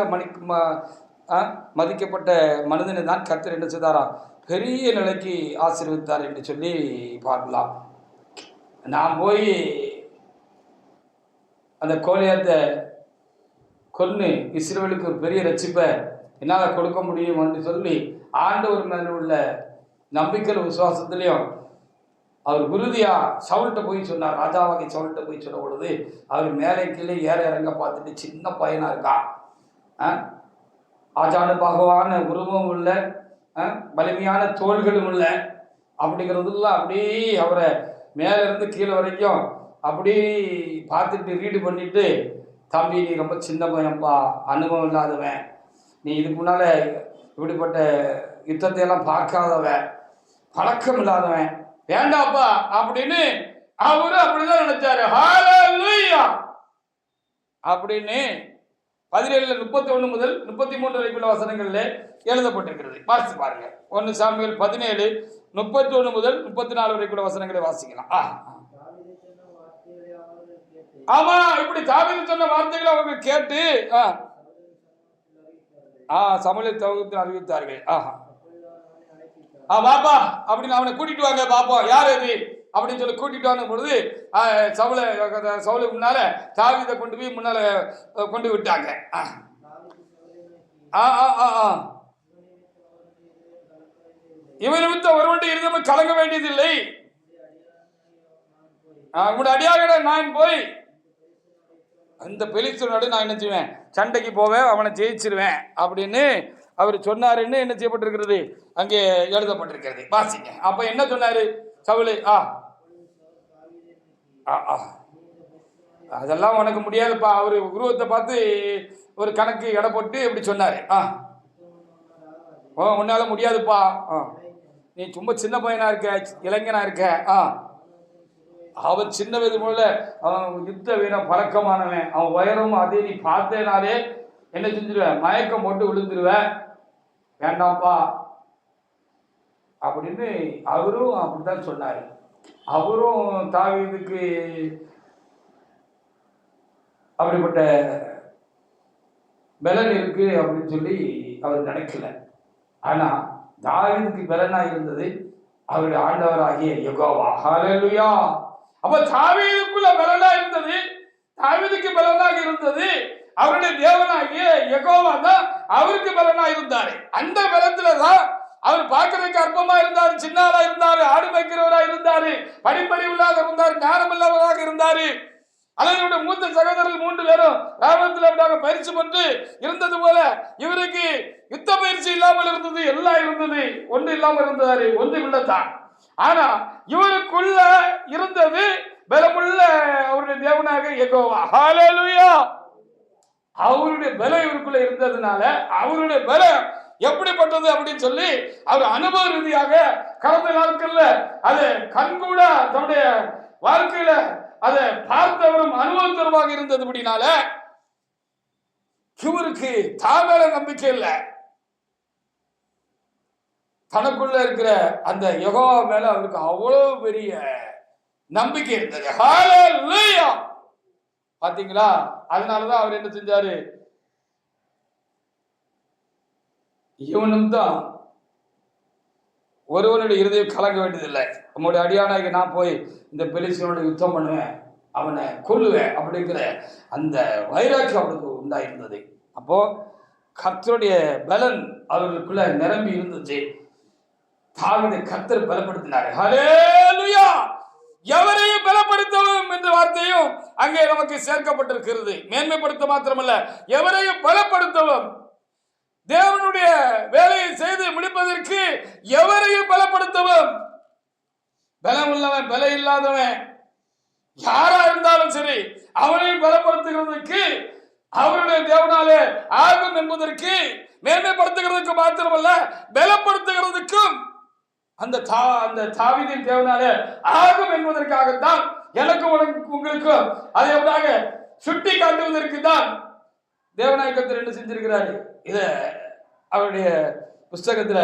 மதிக்கப்பட்ட மனிதனை தான் கர்த்தர் என்ன செய்தாரா, பெரிய நிலைக்கு ஆசீர்வதித்தார் என்று சொல்லி பார்க்கலாம். நான் போய் அந்த கோலியாத்தை கொன்று இஸ்ரவேலுக்கு ஒரு பெரிய ரட்சிப்பை என்னால் கொடுக்க முடியும் என்று சொல்லி ஆண்டவர் மேலே உள்ள நம்பிக்கையில் விசுவாசத்துலேயும் அவர் உறுதியா சவுல்கிட்ட போய் சொன்னார். ராஜாவாகி சவுல்கிட்ட போய் சொன்ன பொழுது அவர் மேலே கீழே ஏற இறங்க பார்த்துட்டு சின்ன பையனா இருக்கான், ஆஜானு பாகவான உருவம் உள்ள வலிமையான தோள்களும் இல்லை அப்படிங்கிறதுல அப்படியே அவரை மேலே இருந்து கீழே வரைக்கும் அப்படி பார்த்துட்டு ரீடு பண்ணிட்டு, தம்பி நீ ரொம்ப சின்ன பையன்பா, அனுபவம் இல்லாதவன், நீ இதுக்கு முன்னால இப்படிப்பட்ட யுத்தத்தை எல்லாம் பார்க்காதவன், பழக்கம் இல்லாதவன், வேண்டாப்பா அப்படின்னு அவரு அப்படிதான் நினைச்சாரு. ஹல்லேலூயா அப்படின்னு 17:31 முதல் 33 வரைக்குள்ள வசனங்கள்ல எழுதப்பட்டிருக்கிறது. வாசித்து பாருங்க. 1 சாமுவேல் 17:31 முதல் 34 வரைக்குள்ள வசனங்களை வாசிக்கலாம். ஆமா, இப்படி தாவீது சொன்ன வார்த்தைகளை அவங்க கேட்டு சமூகத்தில் தொகுத்து அறிவித்தார்கள். பாப்பா அப்படின்னு அவனை கூட்டிட்டு வாங்க பாப்போம் யார் அது அப்படின்னு சொல்லி கூட்டிட்டு வந்த பொழுது சவுலுக்கு முன்னால தாவீதை கொண்டு போய் முன்னால கொண்டு விட்டாங்க. இவன் நிமித்தம் ஒருவனுடைய இருதயம் கலங்க வேண்டியதில்லை, உங்களுடைய அடியாக நான் போய் அந்த பெலிஸ்தனோடு நான் என்ன செய்வேன், சண்டைக்கு போவேன், அவனை ஜெயிச்சிருவேன் அப்படின்னு அவர் சொன்னாருன்னு என்ன செய்யப்பட்டிருக்கிறது, அங்கே எழுதப்பட்டிருக்கிறது. வாசிங்க. அப்ப என்ன சொன்னாரு சவுலு? அதெல்லாம் உனக்கு முடியாதுப்பா. அவரு உருவத்தை பார்த்து ஒரு கணக்கு எடை போட்டு இப்படி சொன்னாரு. உன்னால முடியாதுப்பா, நீ சும்மா சின்ன பையனா இருக்க, இளைஞனா இருக்க. அவன் சின்ன வயது போல அவன் யுத்த வீரம் பழக்கமானவன், அவன் உயரம் அதே நீ பார்த்தேனாலே என்ன செஞ்சிருவேன், மயக்கம் போட்டு விழுந்துருவேன், வேண்டாம்ப்பா அப்படின்னு அவரும் அப்படித்தான் சொன்னாரு. அவரும் தாவீதுக்கு அப்படிப்பட்ட பலன் இருக்கு அப்படின்னு சொல்லி அவர் நினைக்கல. ஆனா தாவீதுக்கு பலனா இருந்தது அவருடைய ஆண்டவராகிய யெகோவா. ஹல்லேலூயா. அப்ப தாவீதுக்குள்ள பலனா இருந்தது, தாவீதுக்கு பலனாக இருந்தது அவருடைய தேவனாகிய யெகோவா தான் அவருக்கு பலனா இருந்தாரு. அந்த பலத்துலதான் அவர் பார்க்கறதுக்கு அற்பமா இருந்தாரு, சின்னாரா இருந்தாரு, ஆடு வைக்கிறவரா இருந்தாரு, படிப்பறிவு இல்லாத இருந்தாரு, ஞானம் இல்லாதவராக இருந்தாரு. அல்லது மூத்த சகோதரர்கள் 3 பேரும் ராமத்தில் பயிற்சி பெற்று இருந்தது போல இவருக்கு யுத்த பயிற்சி இல்லாமல் இருந்தது, எல்லாம் இருந்தது, ஒன்று இல்லாமல் இருந்தாரு, ஒன்று இல்லத்தான். ஆனா இவருக்குள்ள இருந்தது பலமுள்ள அவருடைய தேவனாக யெகோவா. ஹல்லேலூயா. அவருடைய பலம் இவருக்குள்ள இருந்ததுனால அவருடைய பலம் எப்படிப்பட்டது அப்படின்னு சொல்லி அவர் அனுபவ ரீதியாக கடந்த நாட்கள்ல அதை கண்கூட தன்னுடைய வாழ்க்கையில அதை பார்த்தவரும் அனுபவத்தருமாக இருந்தது. அப்படினால இவருக்கு தாமேல நம்பிக்கை இல்லை, தனக்குள்ள இருக்கிற அந்த யெகோவா மேல அவருக்கு அவ்வளவு பெரிய நம்பிக்கை இருந்தது. ஹல்லேலூயா. பாத்தீங்களா? அதனாலதான் அவர் என்ன செஞ்சாரு, இவனும் தான் ஒருவனுடைய இருதயம் கலங்க வேண்டியதில்லை, நம்முடைய அடியானாக நான் போய் இந்த பெலிஸ்தீனோட யுத்தம் பண்ணுவேன், அவனை கொல்லுவேன் அப்படிங்கிற அந்த வைராக்கியம் அவனுக்கு உண்டாயிருந்தது. அப்போ கர்த்தருடைய பலன் அவர்களுக்குள்ள நிரம்பி இருந்துச்சு. தாவீதை கர்த்தர் பலப்படுத்தினார். ஹல்லேலூயா. எவரையும் பலப்படுத்தவும் என்ற வார்த்தையும் அங்கே நமக்கு சேர்க்கப்பட்டிருக்கிறது. மேன்மைப்படுத்த மாத்திரமல்ல, எவரையும் பலப்படுத்தவும், தேவனுடைய வேலையை செய்து முடிப்பதற்கு எவரையும் பலப்படுத்தவும், பலம் உள்ளவன் பலம் இல்லாதவன் யாரா இருந்தாலும் சரி அவனையும் பலப்படுத்துகிறதுக்கு அவருடைய தேவனாலே ஆகும் என்பதற்கு, மேன்மைப்படுத்துகிறதுக்கு மாத்திரமல்ல, பலப்படுத்துகிறதுக்கும் அந்த தாவீதின் தேவனாலே ஆகும் என்பதற்காகத்தான், எனக்கு உங்களுக்கும் அதை எப்படாக சுட்டி காட்டுவதற்கு தான் தேவனாய கர்த்தர் என்ன செஞ்சிருக்கிறாரு, இத அவருடைய புஸ்தகத்துல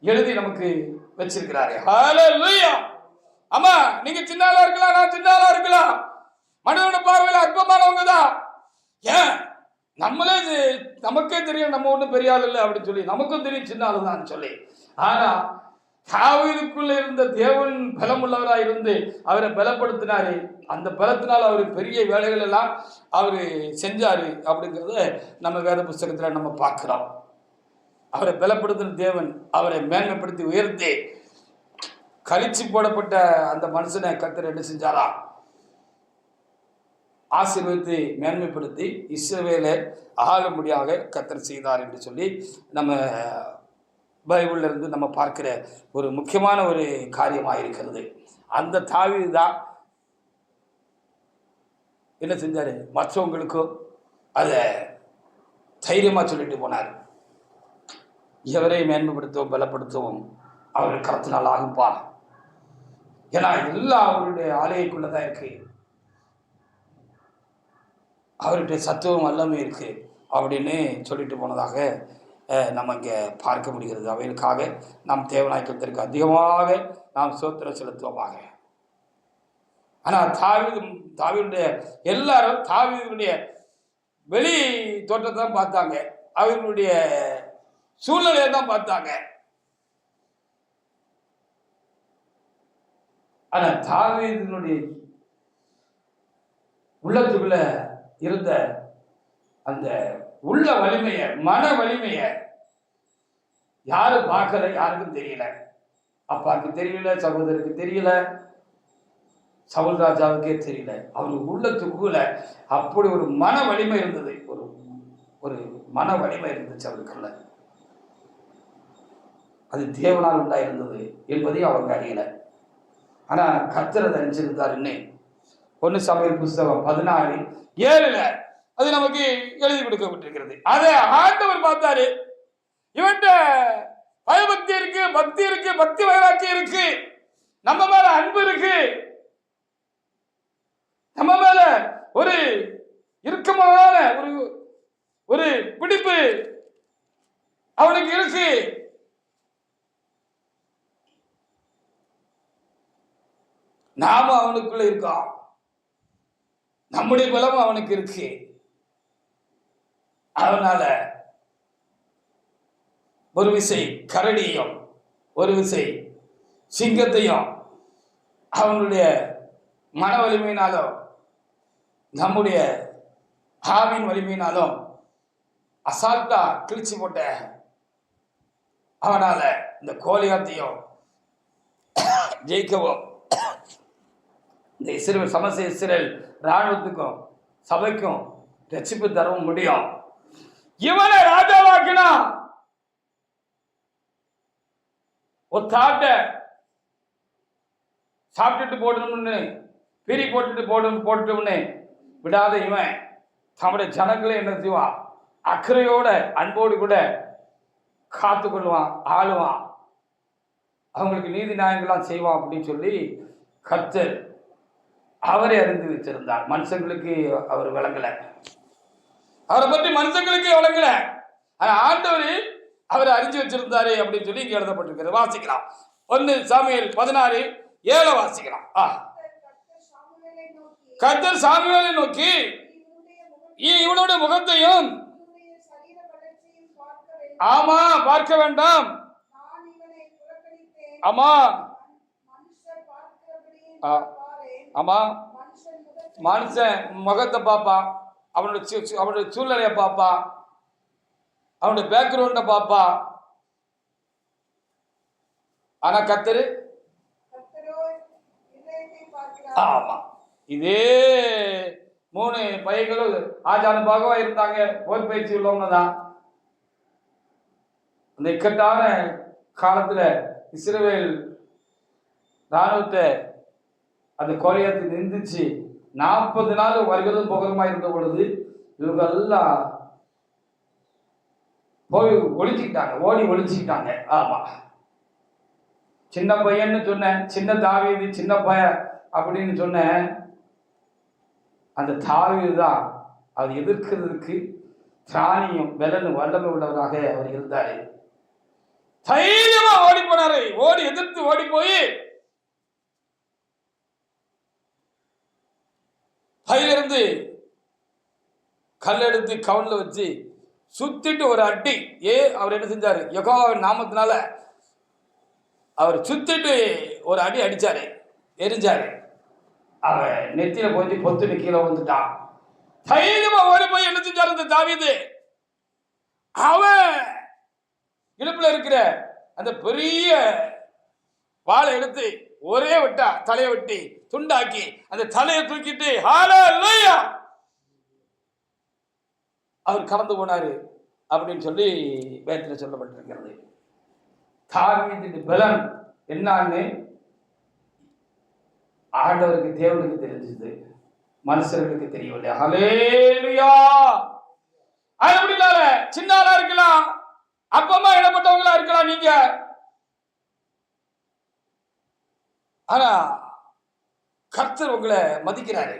எழுதி நமக்கு வச்சிருக்கிறாரு. ஹல்லேலூயா. ஆமா, நீங்க சின்ன ஆளா இருக்கலாம், நான் சின்ன ஆளா இருக்கலாம், மனிதனோட பார்வையில் அற்பமானவங்க தான். ஏன் நமக்கே தெரியும் நம்ம ஒன்றும் பெரிய ஆள் இல்லை அப்படின்னு சொல்லி, நமக்கும் தெரியும் சின்ன ஆளு தான் சொல்லி. ஆனா தாவீதுக்குள்ள இருந்த தேவன் பலம் உள்ளவராக இருந்து அவரை பலப்படுத்தினாரு. அந்த பலத்தினால் அவர் பெரிய வேலைகள் எல்லாம் அவரு செஞ்சாரு அப்படிங்கிறத நம்ம வேத புஸ்தகத்துல நம்ம பார்க்கிறோம். அவரை பலப்படுத்தின தேவன் அவரை மேன்மைப்படுத்தி உயர்த்தி கழிச்சு போடப்பட்ட அந்த மனுஷனை கர்த்தர் என்ன செஞ்சாரா, ஆசீர்வதித்து மேன்மைப்படுத்தி இஸ்ரவேலை ஆளும்படியாக கர்த்தர் செய்தார் என்று சொல்லி நம்ம பைபிள்ல இருந்து நம்ம பார்க்கிற ஒரு முக்கியமான ஒரு காரியமாக இருக்கிறது. அந்த தாவீது தான் என்ன செஞ்சாரு, மற்றவங்களுக்கும் அதை தைரியமா சொல்லிட்டு போனார். எவரை மேன்மைப்படுத்தவும் பலப்படுத்தவும் அவர் கருத்தினால் ஆகும்பா. ஏன்னா எல்லாம் அவருடைய ஆலயக்குள்ளதான் இருக்கு, அவருடைய சத்துவம் எல்லாமே இருக்கு அப்படின்னு சொல்லிட்டு போனதாக நம்ம இங்கே பார்க்க முடிகிறது. அவைகளுக்காக நாம் தேவனாய கர்த்தருக்கு அதிகமாக நாம் ஸ்தோத்திரம் செலுத்துவோமாக. ஆனால் தாவீதுடைய எல்லாரும் தாவீதுடைய வெளி தோற்றத்தை தான் பார்த்தாங்க, அவர்களுடைய சூழ்நிலையை தான் பார்த்தாங்க. ஆனா தாவீதுடைய உள்ளத்துக்குள்ள இருந்த அந்த உள்ள வலிமைய, மன வலிமைய யாரும் பார்க்கல, யாருக்கும் தெரியல. அப்பாவுக்கு தெரியல, சகோதரருக்கு தெரியல, சவுல் ராஜாவுக்கே தெரியல. அவரு உள்ளத்துக்குள்ள அப்படி ஒரு மன வலிமை இருந்தது, ஒரு மன வலிமை இருந்துச்சு அவருக்குள்ள. அது தேவனால் உண்டாயிருந்தது என்பதையும் அவங்க அறியல. ஆனா கர்த்தர் அதை அறிஞ்சிருந்தார். இன்னும் 1 சாமுவேல் புஸ்தகம் 16:7 அது நமக்கு எழுதி கொடுக்கப்பட்டிருக்கிறது. அதை ஆண்டவர் பார்த்தாரு, இவன்ட பயபக்தி இருக்கு, பக்தி இருக்கு, பக்தி வைராக்கியம் இருக்கு, நம்ம மேல அன்பு இருக்கு, நம்ம மேல ஒரு இறுக்கமான ஒரு பிடிப்பு அவனுக்கு இருக்கு. நாம அவனுக்குள்ள இருக்கோம், நம்முடைய பலம் அவனுக்கு இருக்கு. அதனால ஒரு விசை கரடியும் ஒரு விசை சிங்கத்தையும் அவனுடைய மன வலிமையினாலும் நம்முடைய ஆவின் வலிமையினாலும் அசால்ட்டா கிழிச்சு போட்ட அவனால இந்த கோலியாத்தையும் ஜெயிக்கவும், இந்த இஸ்ரேல் ராணுவத்துக்கும் சபைக்கும் ரட்சிப்பு தரவும் முடியும். இவனை ராஜாவாக்கினா ஒரு தாட்ட சாப்பிட்டுட்டு போடணும்னு பிரி போட்டுட்டு விடாத இவன் தம்முடைய ஜனங்களை என்ன செய்வான், அக்கறையோட அன்போடு கூட காத்து கொள்வான், ஆளுவான், அவங்களுக்கு நீதி நியாயங்கள்லாம் செய்வான் அப்படின்னு சொல்லி கர்த்தர் அவரே அறிந்து வச்சிருந்தார். மனுஷங்களுக்கு அவர் விளங்கல, அவரை பற்றி மனுஷங்களுக்கு விளங்கல, ஆனா ஆண்டவர் அவரை அறிஞ்சு வச்சிருந்தாரு அப்படின்னு சொல்லி இங்க எழுதப்பட்டிருக்கிறது. வாசிக்கலாம். 1 சாமுவேல் 16:7 வாசிக்கலாம். கர்த்தர் சாமுவேலை நோக்கி, இவனுடைய முகத்தையும் ஆமா பார்க்க வேண்டாம், ஆமா ஆமா மனுஷன் முகத்தை பாப்பா, அவனுடைய சூழ்நிலைய பாப்பா, அவனுடைய பேக்ரவுண்ட பாப்பா. ஆனா கர்த்தர் ஆமா இதே 3 பையங்களும் ஆஜானுபாகவா இருந்தாங்க, போர் பயிற்சி உள்ளவங்க தான். அந்த இக்கட்டான காலத்துல இஸ்ரவேல் ராணுவத்தை அந்த கோலியாத்தை நிந்திச்சு 40 நாள் வருகிறதும் போகிறதுமா இருந்த பொழுது இவங்க எல்லாம் போய் ஒழிச்சுக்கிட்டாங்க, ஓடி ஒழிச்சுக்கிட்டாங்க. ஆமா, சின்ன பையன்னு சொன்னேன், சின்ன தாவீது சின்ன பையன் அப்படின்னு சொன்னேன். அந்த தாவீது தான் அவர் எதிர்க்கிறதுக்கு திராணியும் பலனும் வல்லமை உள்ளவராக அவர் இருந்தாரு. தைரியமா ஓடி போனாரு. ஓடி எதிர்த்து ஓடி போய் பையிலிருந்து கல் எடுத்து கவுன்ல வச்சு சுத்திட்டு ஒரு அடி. அவர் என்ன செஞ்சாரு? யெகோவாவின் நாமத்தினால அவர் சுத்திட்டு ஒரு அடி அடிச்சாரு, எரிஞ்சாரு. அவன் நெத்தியில போய் பொத்துட்டு கீழே வந்துட்டான். தைரியமா ஓடி போய் என்ன செஞ்சாரு இந்த தாவீது? அவன் இடுப்புல இருக்கிற அந்த பெரிய வாளை எடுத்து ஒரே வெட்டா தலையை வெட்டி துண்டாக்கி அந்த தலையை தூக்கிட்டு ஹல்லேலூயா அவர் கடந்து போனாரு அப்படின்னு சொல்லி வேதத்தில் சொல்லப்பட்டிருக்கிறது. தாவீதின் பலன் என்னன்னு ஆண்டவருக்கு தேவனுக்கு தெரிஞ்சது, மனுஷர்களுக்கு தெரியவில்லை. ஹல்லேலூயா. அது அப்படினால சின்ன ஆளா இருக்கலாம், அப்பமா இடப்பட்டவங்களா இருக்கலாம் நீங்க. ஆனா கர்த்தர் உங்களை மதிக்கிறாரு.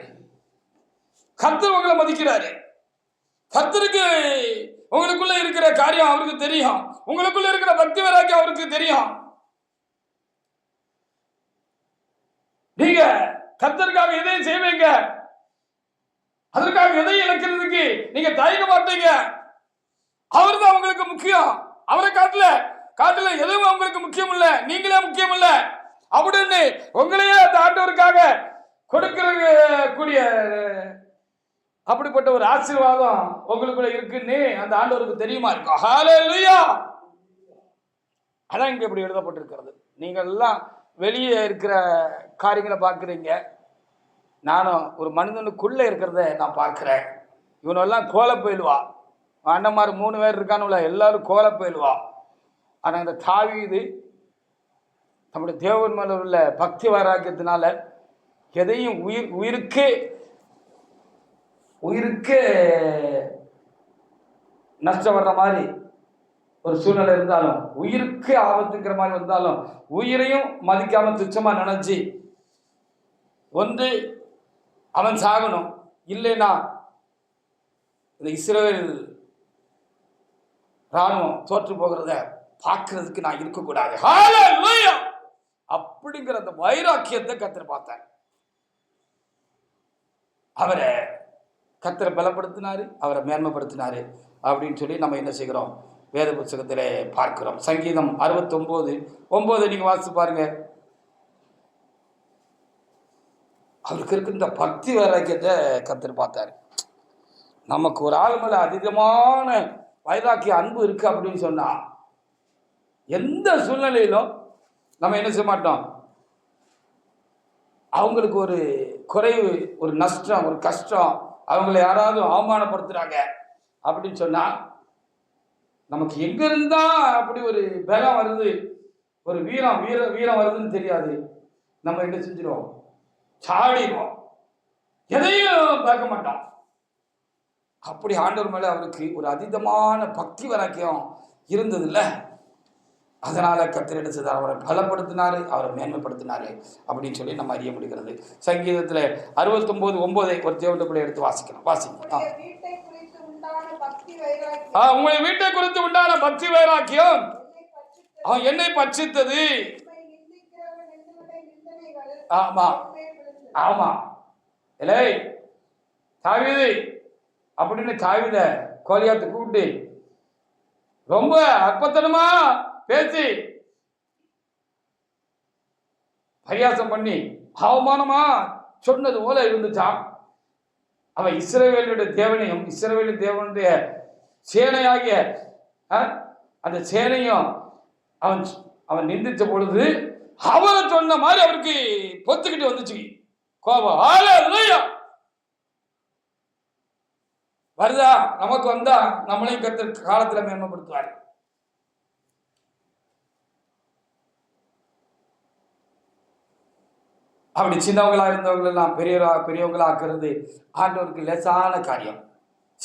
கர்த்தர் உங்களை மதிக்கிறாரு. கர்த்தருக்கு உங்களுக்குள்ள இருக்கிற காரியம் அவருக்கு தெரியும். உங்களுக்குள்ள இருக்கிற பக்தி வைராக்கியம் அவருக்கு தெரியும். நீங்க கர்த்தருக்காக எதையும் செய்வீங்க, அதற்காக எதையும் இழக்கிறதுக்கு நீங்க தயங்க மாட்டீங்க. அவரு தான் உங்களுக்கு முக்கியம். அவரை காட்டுல எதுவும் உங்களுக்கு முக்கியம் இல்ல, நீங்களே முக்கியம் இல்ல அப்படின்னு உங்களையே அந்த ஆண்டவருக்காக கொடுக்கிற கூடிய அப்படிப்பட்ட ஒரு ஆசீர்வாதம் உங்களுக்குள்ள இருக்குன்னு அந்த ஆண்டவருக்கு தெரியுமா இருக்கும். ஹல்லேலூயா. அதான் இங்க இப்படி எழுதப்பட்டிருக்கிறது. நீங்க எல்லாம் வெளியே இருக்கிற காரியங்களை பார்க்குறீங்க, நானும் ஒரு மனிதனுக்குள்ள இருக்கிறத நான் பார்க்கிறேன். இவனெல்லாம் கோல போயிடுவா, அண்ணன்மார் 3 பேர் இருக்கானுல, எல்லாரும் கோல போயிடுவா. ஆனா இந்த தாவீது நம்முடைய தேவன் மேல உள்ள பக்தி வைராக்கியத்தினால எதையும் உயிருக்கு நஷ்டம் வர்ற மாதிரி ஒரு சூழ்நிலை இருந்தாலும், உயிருக்கு ஆபத்துங்கிற மாதிரி வந்தாலும் உயிரையும் மதிக்காம துச்சமா நினைச்சு ஒன்று அவன் சாகணும், இல்லைன்னா இந்த இஸ்ரவேல் ராணுவம் தோற்று போகிறத பார்க்கறதுக்கு நான் இருக்கக்கூடாது. ஹல்லேலூயா. அப்படிங்கிற அந்த வைராக்கியத்தை கர்த்தர் பார்த்தார். அவரை கர்த்தர் பலப்படுத்தினாரு, அவரை மேன்மைப்படுத்தினாரு அப்படின்னு சொல்லி நம்ம என்ன செய்கிறோம்? வேத புத்தகத்திலே பார்க்கிறோம். சங்கீதம் 69:9 நீங்க வாசித்து பாருங்க. அவருக்கு இருக்க இந்த பக்தி வைராக்கியத்தை கர்த்தர் பார்த்தாரு. நமக்கு ஒரு ஆள் மேல அதிகமான வைராக்கிய அன்பு இருக்கு அப்படின்னு சொன்னா எந்த சூழ்நிலையிலும் நம்ம என்ன செய்ய மாட்டோம்? அவங்களுக்கு ஒரு குறைவு, ஒரு நஷ்டம், ஒரு கஷ்டம், அவங்களை யாராவது அவமானப்படுத்துறாங்க அப்படின்னு சொன்னா நமக்கு எங்க இருந்தா அப்படி ஒரு பலம் வருது, ஒரு வீரம் வருதுன்னு தெரியாது. நம்ம என்ன செஞ்சிருவோம்? சாடிடுவோம், எதையும் பார்க்க மாட்டோம். அப்படி ஆண்டவர் மேல அவருக்கு ஒரு அதீதமான பக்தி வைராக்கியம் இருந்தது இல்லை. அதனால கர்த்தர் என்ன செய்தார்? அவரை பலப்படுத்தினாரு, அவரை மேன்மைப்படுத்தினாரு அப்படின்னு சொல்லி நம்ம அறிய முடிகிறது. சங்கீதத்துல 69:9 ஒரு தேவனுடைய பிள்ளை எடுத்து வாசிக்கலாம். வாசிங்க. உங்களை வீட்டை குறித்து உண்டான பக்தி வைராக்கியம் அவன் என்னை பட்சித்தது. ஆமா ஆமா இல்லை தாவீது அப்படின்னு தாவீத கோலியாத்தை கூப்பிட்டு ரொம்ப அற்பத்தனமா பேசி பரியாசம் பண்ணி அவமானமா சொன்னது போல இருந்துச்சான். அவன் இஸ்ரவேலுடைய தேவனையும் இஸ்ரவேலின் தேவனுடைய சேனையாகிய அந்த சேனையும் அவன் நிந்திச்ச பொழுது அவரை சொன்ன மாதிரி அவருக்கு பொத்துக்கிட்டு வந்துச்சு கோபம். ஹல்லேலூயா. வருதா? நமக்கு வந்தா நம்மளையும் கர்த்தர் காலத்துல மேன்மைப்படுத்துவார். அப்படி சின்னவங்களா இருந்தவங்க எல்லாம் பெரியவங்களா ஆக்குறது ஆண்டவருக்கு லேசான காரியம்.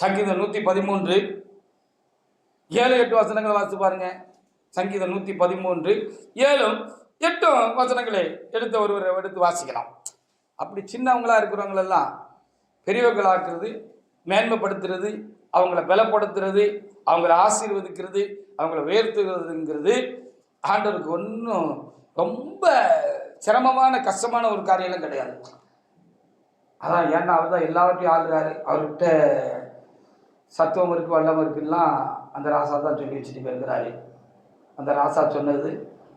சங்கீதம் 113 7-8 வசனங்களை வாசித்து பாருங்க. சங்கீதம் 113 7-8 வசனங்களை ஒருவர் எடுத்து வாசிக்கலாம். அப்படி சின்னவங்களா இருக்கிறவங்களெல்லாம் பெரியவர்களாக்குறது, மேன்மைப்படுத்துறது, அவங்கள பலப்படுத்துறது, அவங்கள ஆசீர்வதிக்கிறது, அவங்கள உயர்த்துகிறதுங்கிறது ஆண்டவருக்கு ஒன்றும் ரொம்ப சிரமமான கஷ்டமான ஒரு காரியம்லாம் கிடையாது. அதான் ஏன்னா அவர் தான் எல்லாவற்றையும் ஆளுறாரு. அவர்கிட்ட சத்துவம் இருக்கு, வல்லம் இருக்குலாம் அந்த ராசா தான் சொல்லி வச்சுட்டு போயிருக்கிறாரு. அந்த ராசா சொன்னது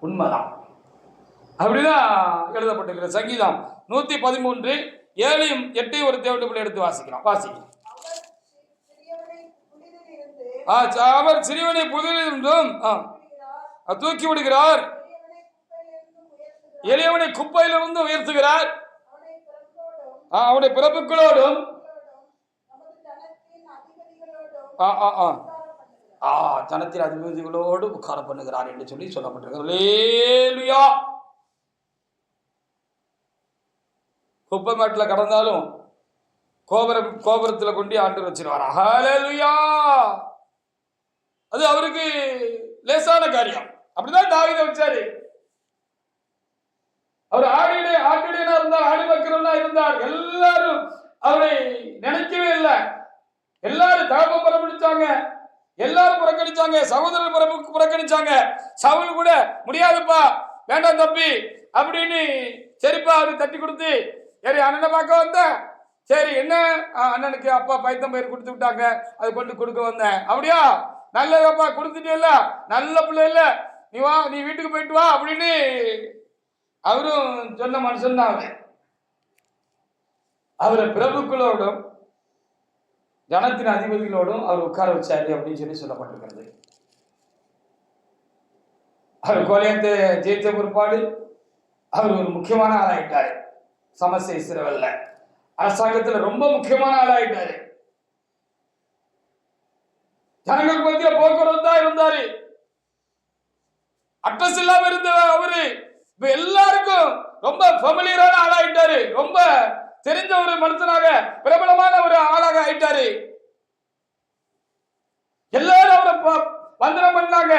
உண்மைதான். அப்படிதான் எழுதப்பட்டிருக்கிற சங்கீதம் 113 7-8 ஒரு தேவனுடைய பிள்ளை எடுத்து வாசிக்கலாம். வாசிக்கலாம். அவர் சிறியவனை புதிலிருந்தும் தூக்கி விடுகிறார், எளியவனை குப்பையிலிருந்து உயர்த்துகிறார், அவனுடைய பிறப்புகளோடும் தனத்தின் அதிபதிகளோடு உட்கார பண்ணுகிறார் என்று சொல்லி சொல்லப்பட்டிருக்கிறது. அல்லேலூயா. குப்பை மேட்டில் கடந்தாலும் கோபுரத்தில் கொண்டு ஆண்டு வச்சிருவார். அல்லேலூயா. அது அவருக்கு லேசான காரியம். அப்படிதான் தாவீதை வச்சாரு. அவர் ஆட்டிடையனா இருந்தார், ஆடி வைக்கிறவனா இருந்தார். எல்லாரும் அவரை நினைக்கவே இல்லை. எல்லாரும் தகப்ப புறக்கணிச்சாங்க, எல்லாரும் புறக்கணிச்சாங்க, சகோதரர் புறக்கணிச்சாங்க. சவுல் கூட முடியாதுப்பா, வேண்டாம் தம்பி அப்படின்னு சரிப்பா அவரு தட்டி கொடுத்து, சரி அண்ணனை பார்க்க வந்தேன், சரி என்ன அண்ணனுக்கு அப்பா பைத்தம் பயிர் கொடுத்து விட்டாங்க, அது கொண்டு கொடுக்க வந்தேன். அப்படியா, நல்லதப்பா கொடுத்துட்டே இல்ல, நல்ல பிள்ளை இல்ல, நீ வா, நீ வீட்டுக்கு போயிட்டு வா அப்படின்னு அவரும் சொன்ன மனுஷன் தான். அவரை பிரபுக்களோடும் ஜனத்தின் அதிபதிகளோடும் அவர் உட்கார வச்சாரு அப்படின்னு சொல்லி சொல்லப்பட்டிருக்கிறது. அவர் கோலியாத்தை ஜெயித்த பிற்பாடு அவர் ஒரு முக்கியமான ஆளாயிட்டாரு. சமஸ்ய இஸ்ரவேல்ல அரசாங்கத்துல ரொம்ப முக்கியமான ஆளாயிட்டாரு. ஜனங்களுக்கு மத்தியில போக்குவரத்து தான் இருந்தாரு. அட்ரஸ் இல்லாம இருந்த அவரு இப்ப எல்லாருக்கும் ரொம்ப ஃபெமிலியரான ஆளாயிட்டாரு. ரொம்ப தெரிஞ்ச ஒரு மனுஷனாக, பிரபலமான ஒரு ஆளாக ஆயிட்டாரு. எல்லாரும் அவரை வந்தனம் பண்ணாங்க.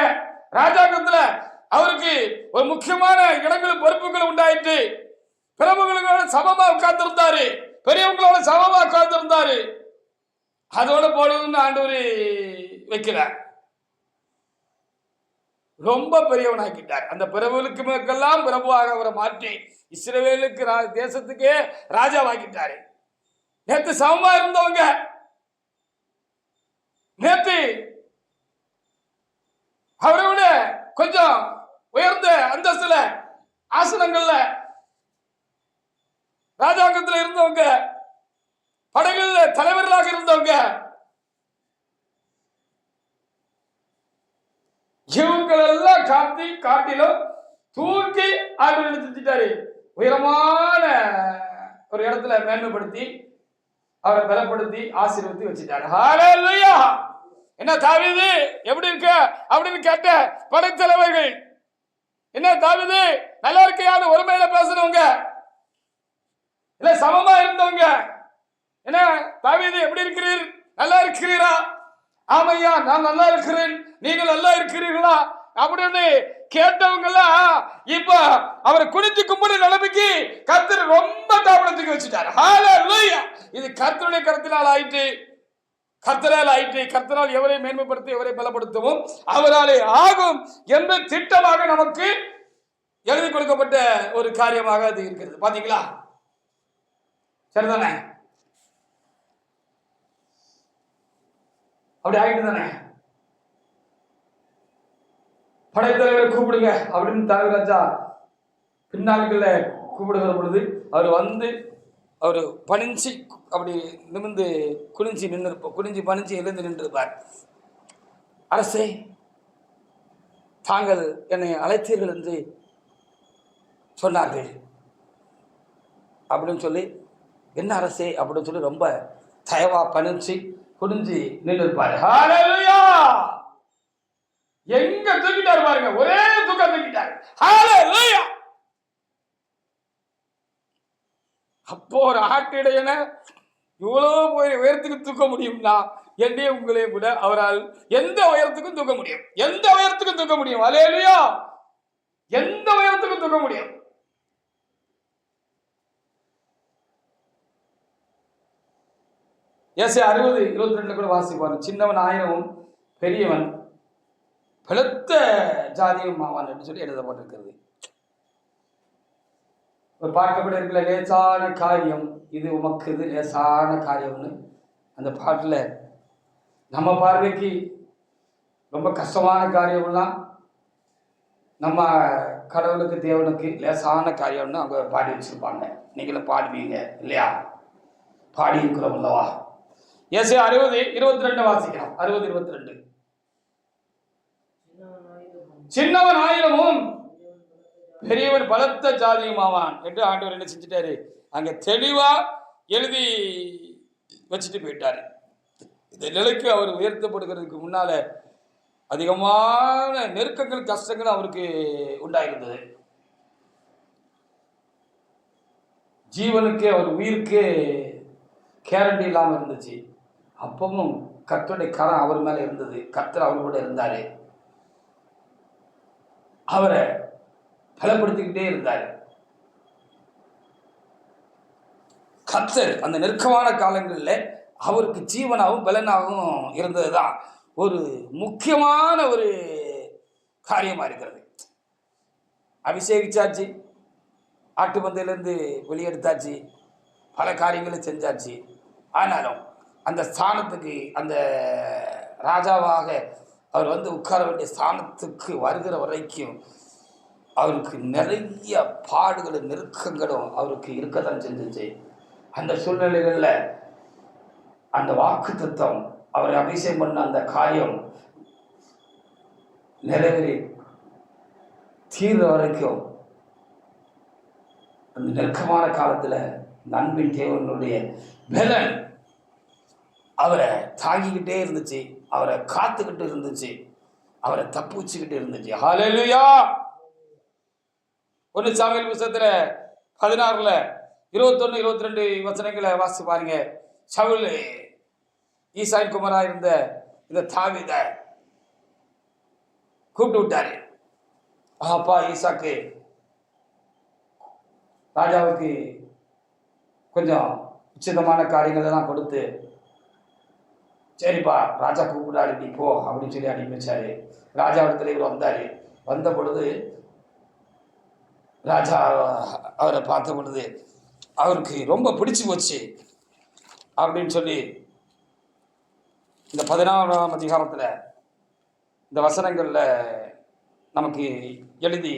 ராஜாங்கத்துல அவருக்கு ஒரு முக்கியமான இடங்களும் பொறுப்புகளும் உண்டாயிட்டு பிரபுகளோட சமமா உட்கார்ந்திருந்தாரு, பெரியவங்களோட சமமா உட்கார்ந்திருந்தாரு. அதோட போடுன்னு ஆண்டவர் வைக்கிறார். ரொம்ப பெரியவனாக்கிட்டார். அந்த பிரபுகளுக்கு மேற்கெல்லாம் பிரபுவாக அவரை மாற்றி இஸ்ரவேலுக்கு தேசத்துக்கே ராஜாவாக்கிட்டாரு. நேத்து சமமா இருந்தவங்க நேத்து அவரை விட கொஞ்சம் உயர்ந்த அந்தஸ்துல ஆசனங்கள்ல ராஜாங்கத்தில் இருந்தவங்க, படைகள்ல தலைவர்களாக இருந்தவங்க, இவங்களெல்லாம் காட்டிலும் தூக்கி ஆண்டு எடுத்துட்டாரு. உயரமான ஒரு இடத்துல மேன்மைப்படுத்தி அவரை பலப்படுத்தி ஆசீர்வதித்து வச்சுட்டாரு. ஹல்லேலூயா. என்ன தாவீது எப்படி இருக்க அப்படின்னு கேட்ட படைத்தலைவர்கள், என்ன தாவீது நல்லா இருக்கையான்னு ஒருமையில பேசுறவங்க, இல்ல சமமா இருந்தவங்க, என்ன தாவீது எப்படி இருக்கிறீர், நல்லா இருக்கிறீரா, ஆமையா நான் நல்லா இருக்கிறேன், நீங்கள் நல்லா இருக்கிறீர்களா அப்படின்னு கேட்டவங்க எல்லாம் இப்ப அவரை குனிஞ்சு கும்பிட நிலைமைக்கு கர்த்தர் ரொம்ப தாபனத்துக்கு வச்சுட்டாரு. ஹல்லேலூயா. இது கர்த்தருடைய கருத்தினால் ஆயிட்டு, கர்த்தரால் ஆயிட்டு. கர்த்தரால் எவரை மேன்மைப்படுத்தி எவரை பலப்படுத்தவும் அவராலே ஆகும் என்ற திட்டமாக நமக்கு எழுதி கொடுக்கப்பட்ட ஒரு காரியமாக அது இருக்கிறது. பாத்தீங்களா? சரிதானே? அப்படி ஆயிட்டு தானே. படைத்தலைவரை கூப்பிடுங்க அப்படின்னு தாவீது பின்னாட்கள்ல கூப்பிடுகிற பொழுது அவர் வந்து அவர் பணிஞ்சு அப்படி நிமிர்ந்து குனிஞ்சு பணிஞ்சு எழுந்து நின்றிருப்பார். அரசே, தாங்கள் என்னை அழைத்தீர்கள் என்று சொன்னார்கள் அப்படின்னு சொல்லி, என்ன அரசே அப்படின்னு சொல்லி ரொம்ப தயவா பணிஞ்சு குனிஞ்சு நின்று இருப்பாரு. ஹல்லேலூயா. எங்க தூக்கிட்டாரு பாருங்க, ஒரே தூக்க தூக்கிட்டாரு. ஹல்லேலூயா. அப்போ ஒரு ஆட்டிடையனை இவ்வளவு போய் உயரத்துக்கு தூக்க முடியும்னா என்னையும் உங்களையும் கூட அவரால் எந்த உயரத்துக்கும் தூக்க முடியும், எந்த உயரத்துக்கும் தூக்க முடியும். அல்லேலூயா, எந்த உயரத்துக்கும் தூக்க முடியும். ஏசாயா 60:22 கூட வாசிப்பாரு. சின்னவன் ஆயிரமும் பெரியவன் பலத்த ஜாதியும் ஆவான் என்று சொல்லி எழுதப்பட்டிருக்கிறது. ஒரு பார்க்கப்பட இருக்கிற லேசான காரியம் இது உமக்கு, இது லேசான காரியம்னு அந்த பாட்டில் நம்ம பார்வைக்கு ரொம்ப கஷ்டமான காரியம்லாம் நம்ம கடவுளுக்கு தேவனுக்கு லேசான காரியம்னு அவங்க பாடி வச்சிருப்பாங்க. நீங்களும் பாடுவீங்க இல்லையா? பாடி இருக்கிறோம் அல்லவா? ஏசாயா 60:22 வாசிக்கலாம். 60:22 சின்னவன் ஆயிரமும் பெரியவன் பலத்த ஜாதியும் ஆவான் என்று ஆண்டவர் என்ன செஞ்சுட்டாரு, அங்க தெளிவா எழுதி வச்சுட்டு போயிட்டாரு. இந்த நிலைக்கு அவர் உயர்த்தப்படுகிறதுக்கு முன்னால அதிகமான நெருக்கங்கள் கஷ்டங்கள் அவருக்கு உண்டாயிருந்தது. ஜீவனுக்கு அவர் உயிருக்கு கேரண்டி இல்லாமல் இருந்துச்சு. அப்பவும் கர்த்தருடைய கரம் அவர் மேல இருந்தது. கர்த்தர் அவர் கூட இருந்தாரு, அவரை பலப்படுத்திக்கிட்டே இருந்தார். கர்த்தர் அந்த நெருக்கமான காலங்களில் அவருக்கு ஜீவனாகவும் பலனாகவும் இருந்ததுதான் ஒரு முக்கியமான ஒரு காரியமா இருக்கிறது. அபிஷேகிச்சாச்சு, ஆட்டு பந்தையிலேருந்து வெளியெடுத்தாச்சு, பல காரியங்களை செஞ்சாச்சு. ஆனாலும் அந்த ஸ்தானத்துக்கு, அந்த ராஜாவாக அவர் வந்து உட்கார வேண்டிய ஸ்தானத்துக்கு வருகிற வரைக்கும் அவருக்கு நிறைய பாடுகளும் நெருக்கங்களும் அவருக்கு இருக்கத்தான் செஞ்சிச்சு. அந்த சூழ்நிலைகளில் அந்த வாக்குத்தத்தம், அவரை அபிஷேகம் பண்ண அந்த காரியம் நிறைவேறி தீர்ற வரைக்கும் அந்த நெருக்கமான காலத்தில் அன்பின் தேவனுடைய பலன் அவரை தாங்கிக்கிட்டே இருந்துச்சு, அவரை காத்துக்கிட்டு இருந்துச்சு, அவரை தப்பு வச்சுக்கிட்டு இருந்துச்சு. ஹல்லேலூயா. 1 சாமுவேல் புத்தகத்துல 16:21-22 வசனங்களை வாசிச்சு பாருங்க. சவுல் ஈசாயின் குமாரா இருந்த இந்த தாவீதை கூப்பிட்டு விட்டாரு. அப்பா ஈசாக்கு ராஜாவுக்கு கொஞ்சம் உச்சிதமான காரியங்கள் எல்லாம் கொடுத்து, சரிப்பா ராஜா கூப்பிடாரு நீ போ அப்படின்னு சொல்லி அனுப்பி வச்சாரு. ராஜா இடத்துல இவர் வந்தாரு. வந்த பொழுது ராஜா அவரை பார்த்த பொழுது அவருக்கு ரொம்ப பிடிச்சு போச்சு அப்படின்னு சொல்லி இந்த 16ஆம் அதிகாரத்தில் இந்த வசனங்களில் நமக்கு எழுதி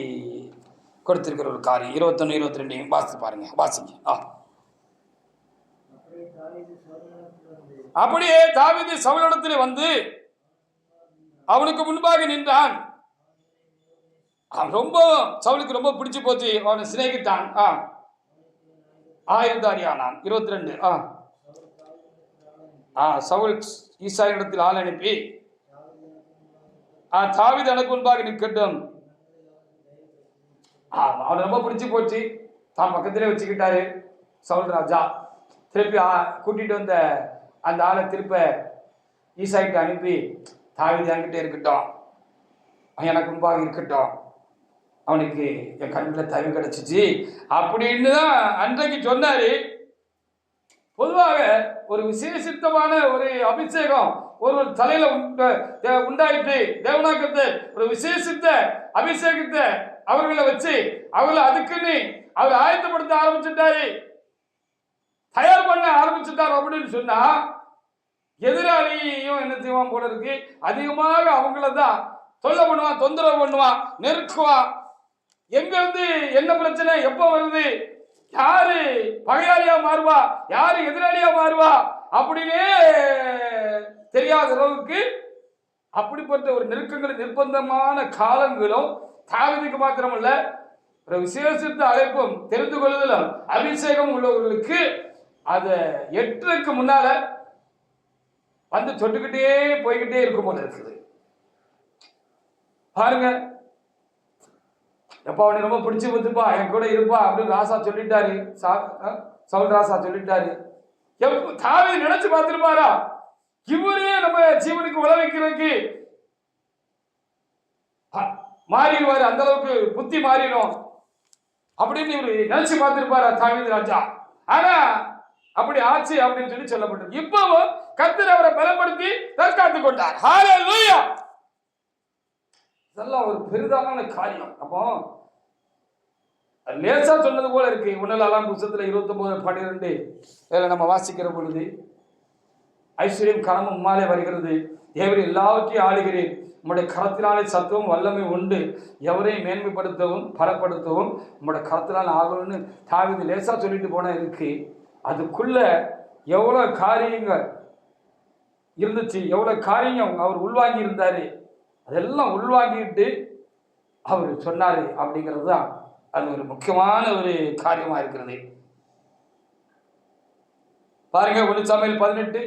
கொடுத்திருக்கிற ஒரு காரியம் 21-22 வாசித்து பாருங்க, வாசிங்க. அப்படியே தாவீது சவுலிடத்தில் வந்து அவனுக்கு முன்பாக நின்றான். ரொம்ப சவுலுக்கு ரொம்ப பிடிச்சு போச்சு, அவனை சிநேகித்தான். ஆயுததாரியானான். 22 சவுல் ஈசாயினிடத்தில் ஆள் அனுப்பி, தாவீது எனக்கு முன்பாக நிற்கட்டும். அவனை ரொம்ப பிடிச்சு போச்சு, தான் பக்கத்திலே வச்சுக்கிட்டாரு சவுல் ராஜா. திருப்பி கூட்டிட்டு வந்த அந்த ஆளை திருப்ப ஈசாய்க்கு அனுப்பி, தாவீது என்கிட்ட இருக்கட்டும், எனக்கு முன்பாக இருக்கட்டும், அவனுக்கு என் கண்ணில் தயவு கிடைச்சிச்சு அப்படின்னு தான் அன்றைக்கு சொன்னாரு. பொதுவாக ஒரு விசேஷித்தமான ஒரு அபிஷேகம் ஒரு தலையில உண்டாயிட்டு, தேவனாக்கத்தை ஒரு விசேஷித்த அபிஷேகத்தை அவர்களை வச்சு அவர்களை அதுக்குன்னு அவர் ஆயத்தப்படுத்த ஆரம்பிச்சுட்டாரு, தயார் பண்ண ஆரம்பிச்சுட்டாரு. அப்படின்னு சொன்னா எதிராளியும் என்ன செய்வான் போல இருக்கு, அதிகமாக அவங்கள தான் தொல்லை பண்ணுவான், தொந்தரவு பண்ணுவான், நெருக்குவான். எங்க இருந்து என்ன பிரச்சனை எப்ப வருது, யாரு பகையாளியா மாறுவா, யாரு எதிராளியா மாறுவா அப்படின்னே தெரியாத அளவுக்கு அப்படிப்பட்ட ஒரு நெருக்கங்கள் நிர்பந்தமான காலங்களும் தாவீதுக்கு மாத்திரமல்ல, ஒரு விசேஷித்த அழைப்பும் தெரிந்து கொள்ளுதலும் அபிஷேகம் உள்ளவர்களுக்கு அதை எட்டுக்கு முன்னால வந்து தொட்டுக்கிட்டே போய்கிட்டே இருக்கும் போல இருக்குது. பாருங்க, எப்பா அவனை ரொம்ப பிடிச்சு போச்சுப்பா, என் கூட இருப்பா அப்படின்னு ராசா சொல்லிட்டாரு, சவுல் ராசா சொல்லிட்டாரு. தாவீது நினைச்சு பார்த்திருப்பாரா, இவரே நம்ம ஜீவனுக்கு விளைவிக்கிறதுக்கு மாறிடுவாரு, அந்த அளவுக்கு புத்தி மாறிடும் அப்படின்னு இவரு நினைச்சு பார்த்திருப்பாரு தாவீது ராஜா. ஆனா அப்படி ஆச்சு அப்படின்னு சொல்லி சொல்லப்பட்டது. இப்பவும் கர்த்தர் அவரை பலப்படுத்தி தற்காத்து கொண்டார். ஹல்லேலூயா. இதெல்லாம் ஒரு பெரிதான காரியம். அப்போ லேசா சொன்னது போல இருக்கு. உன்னலாம் புத்தகத்துல 29:12 நம்ம வாசிக்கிற பொழுது, ஐஸ்வர்யம் கனமும் உம்மாலே வருகிறது, தேவரே எல்லாவற்றையும் ஆளுகிறேன், உம்முடைய கரத்தினாலே சத்துவம் வல்லமை உண்டு, எவரையும் மேன்மைப்படுத்தவும் பலப்படுத்தவும் உம்முடைய கரத்தினால் ஆகணும்னு தாவீது லேசா சொல்லிட்டு போனா இருக்கு. அதுக்குள்ள எவ்வளவு காரியங்கள் இருந்துச்சு, எவ்வளவு காரியம் அவர் உள்வாங்கி இருந்தாரு, அதெல்லாம் உள்வாங்கிட்டு அவர் சொன்னாரு அப்படிங்கிறது தான் அது ஒரு முக்கியமான ஒரு காரியமா இருக்கிறது. பாருங்க 1 சாமுவேல் 18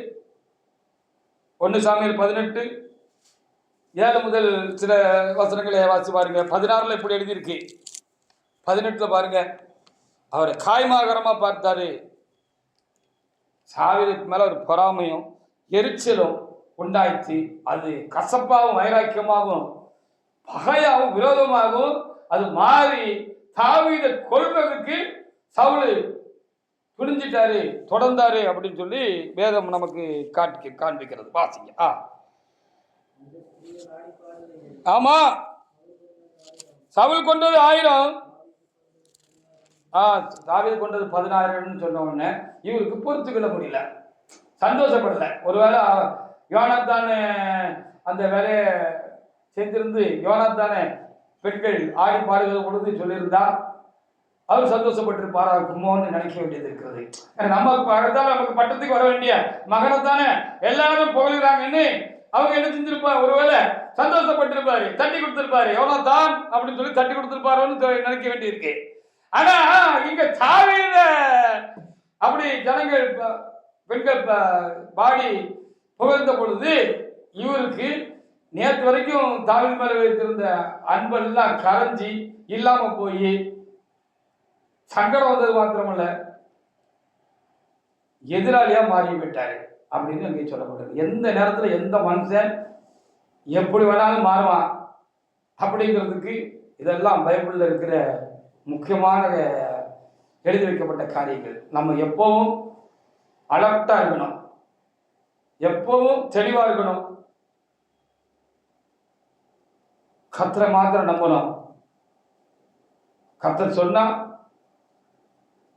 7 முதல் சில வசனங்களை வாசி பாருங்க. 16 இப்படி எழுதியிருக்கு. 18 பாருங்க, அவரை காய்மாகரமா பார்த்தாரு. சாவீதுக்கு மேல ஒரு பொறாமையும் எரிச்சலும் உண்டாயிடுச்சு. அது கசப்பாகவும் வைராக்கியமாகவும் பகையாகவும் விரோதமாகவும் அது மாறி தாவீதை கொல்வதற்கு சவுல் துணிஞ்சிட்டாரு, தொடர்ந்தாரு அப்படின்னு சொல்லி வேதம் நமக்கு காண்பிக்கிறது. வாசிங்க. ஆமா, சவுல் கொண்டது 1000, தாவீது கொண்டது 16 சொன்ன உடனே இவருக்கு பொறுத்துக்கொள்ள முடியல, சந்தோஷப்படல. ஒருவேளை யோனாத்தானே அந்த வேலையை செஞ்சிருந்து யோனாத்தானே பெண்கள் ஆடி பாடுகிற பொழுது சொல்லியிருந்தா அவர் சந்தோஷப்பட்டிருப்பாரா இருக்குமோன்னு நினைக்க வேண்டியது இருக்கிறது. நமக்கு அடுத்தாலும் நமக்கு பட்டத்துக்கு வர வேண்டிய மகனைத்தானே எல்லாரும் புகழ்கிறாங்கன்னு அவங்க என்ன செஞ்சிருப்பாரு, ஒருவேளை சந்தோஷப்பட்டிருப்பாரு, தட்டி கொடுத்திருப்பாரு, யோனாத்தான் அப்படின்னு சொல்லி தட்டி கொடுத்திருப்பாரோன்னு நினைக்க வேண்டியிருக்கு. ஆனா இங்க தாவீத அப்படி ஜனங்கள் பெண்கள் பாடி புகழ்ந்த பொழுது இவருக்கு நேற்று வரைக்கும் தாவீது மேல வைத்திருந்த அன்பெல்லாம் கரைஞ்சி இல்லாம போய் சங்கடம் வந்தது மாத்திரமல்ல, எதிராளியா மாறிவிட்டாரு அப்படின்னு அங்கே சொல்லப்பட்டது. எந்த நேரத்துல எந்த மனுஷன் எப்படி வேணாலும் மாறுவான் அப்படிங்கிறதுக்கு இதெல்லாம் பைபிள்ல இருக்கிற முக்கியமான எழுதி வைக்கப்பட்ட காரியங்கள். நம்ம எப்பவும் அலர்ட்டா இருக்கணும், எப்பவும் தெளிவா இருக்கணும், கர்த்தரை மாத்திரம் நம்பணும். கர்த்தர் சொன்னா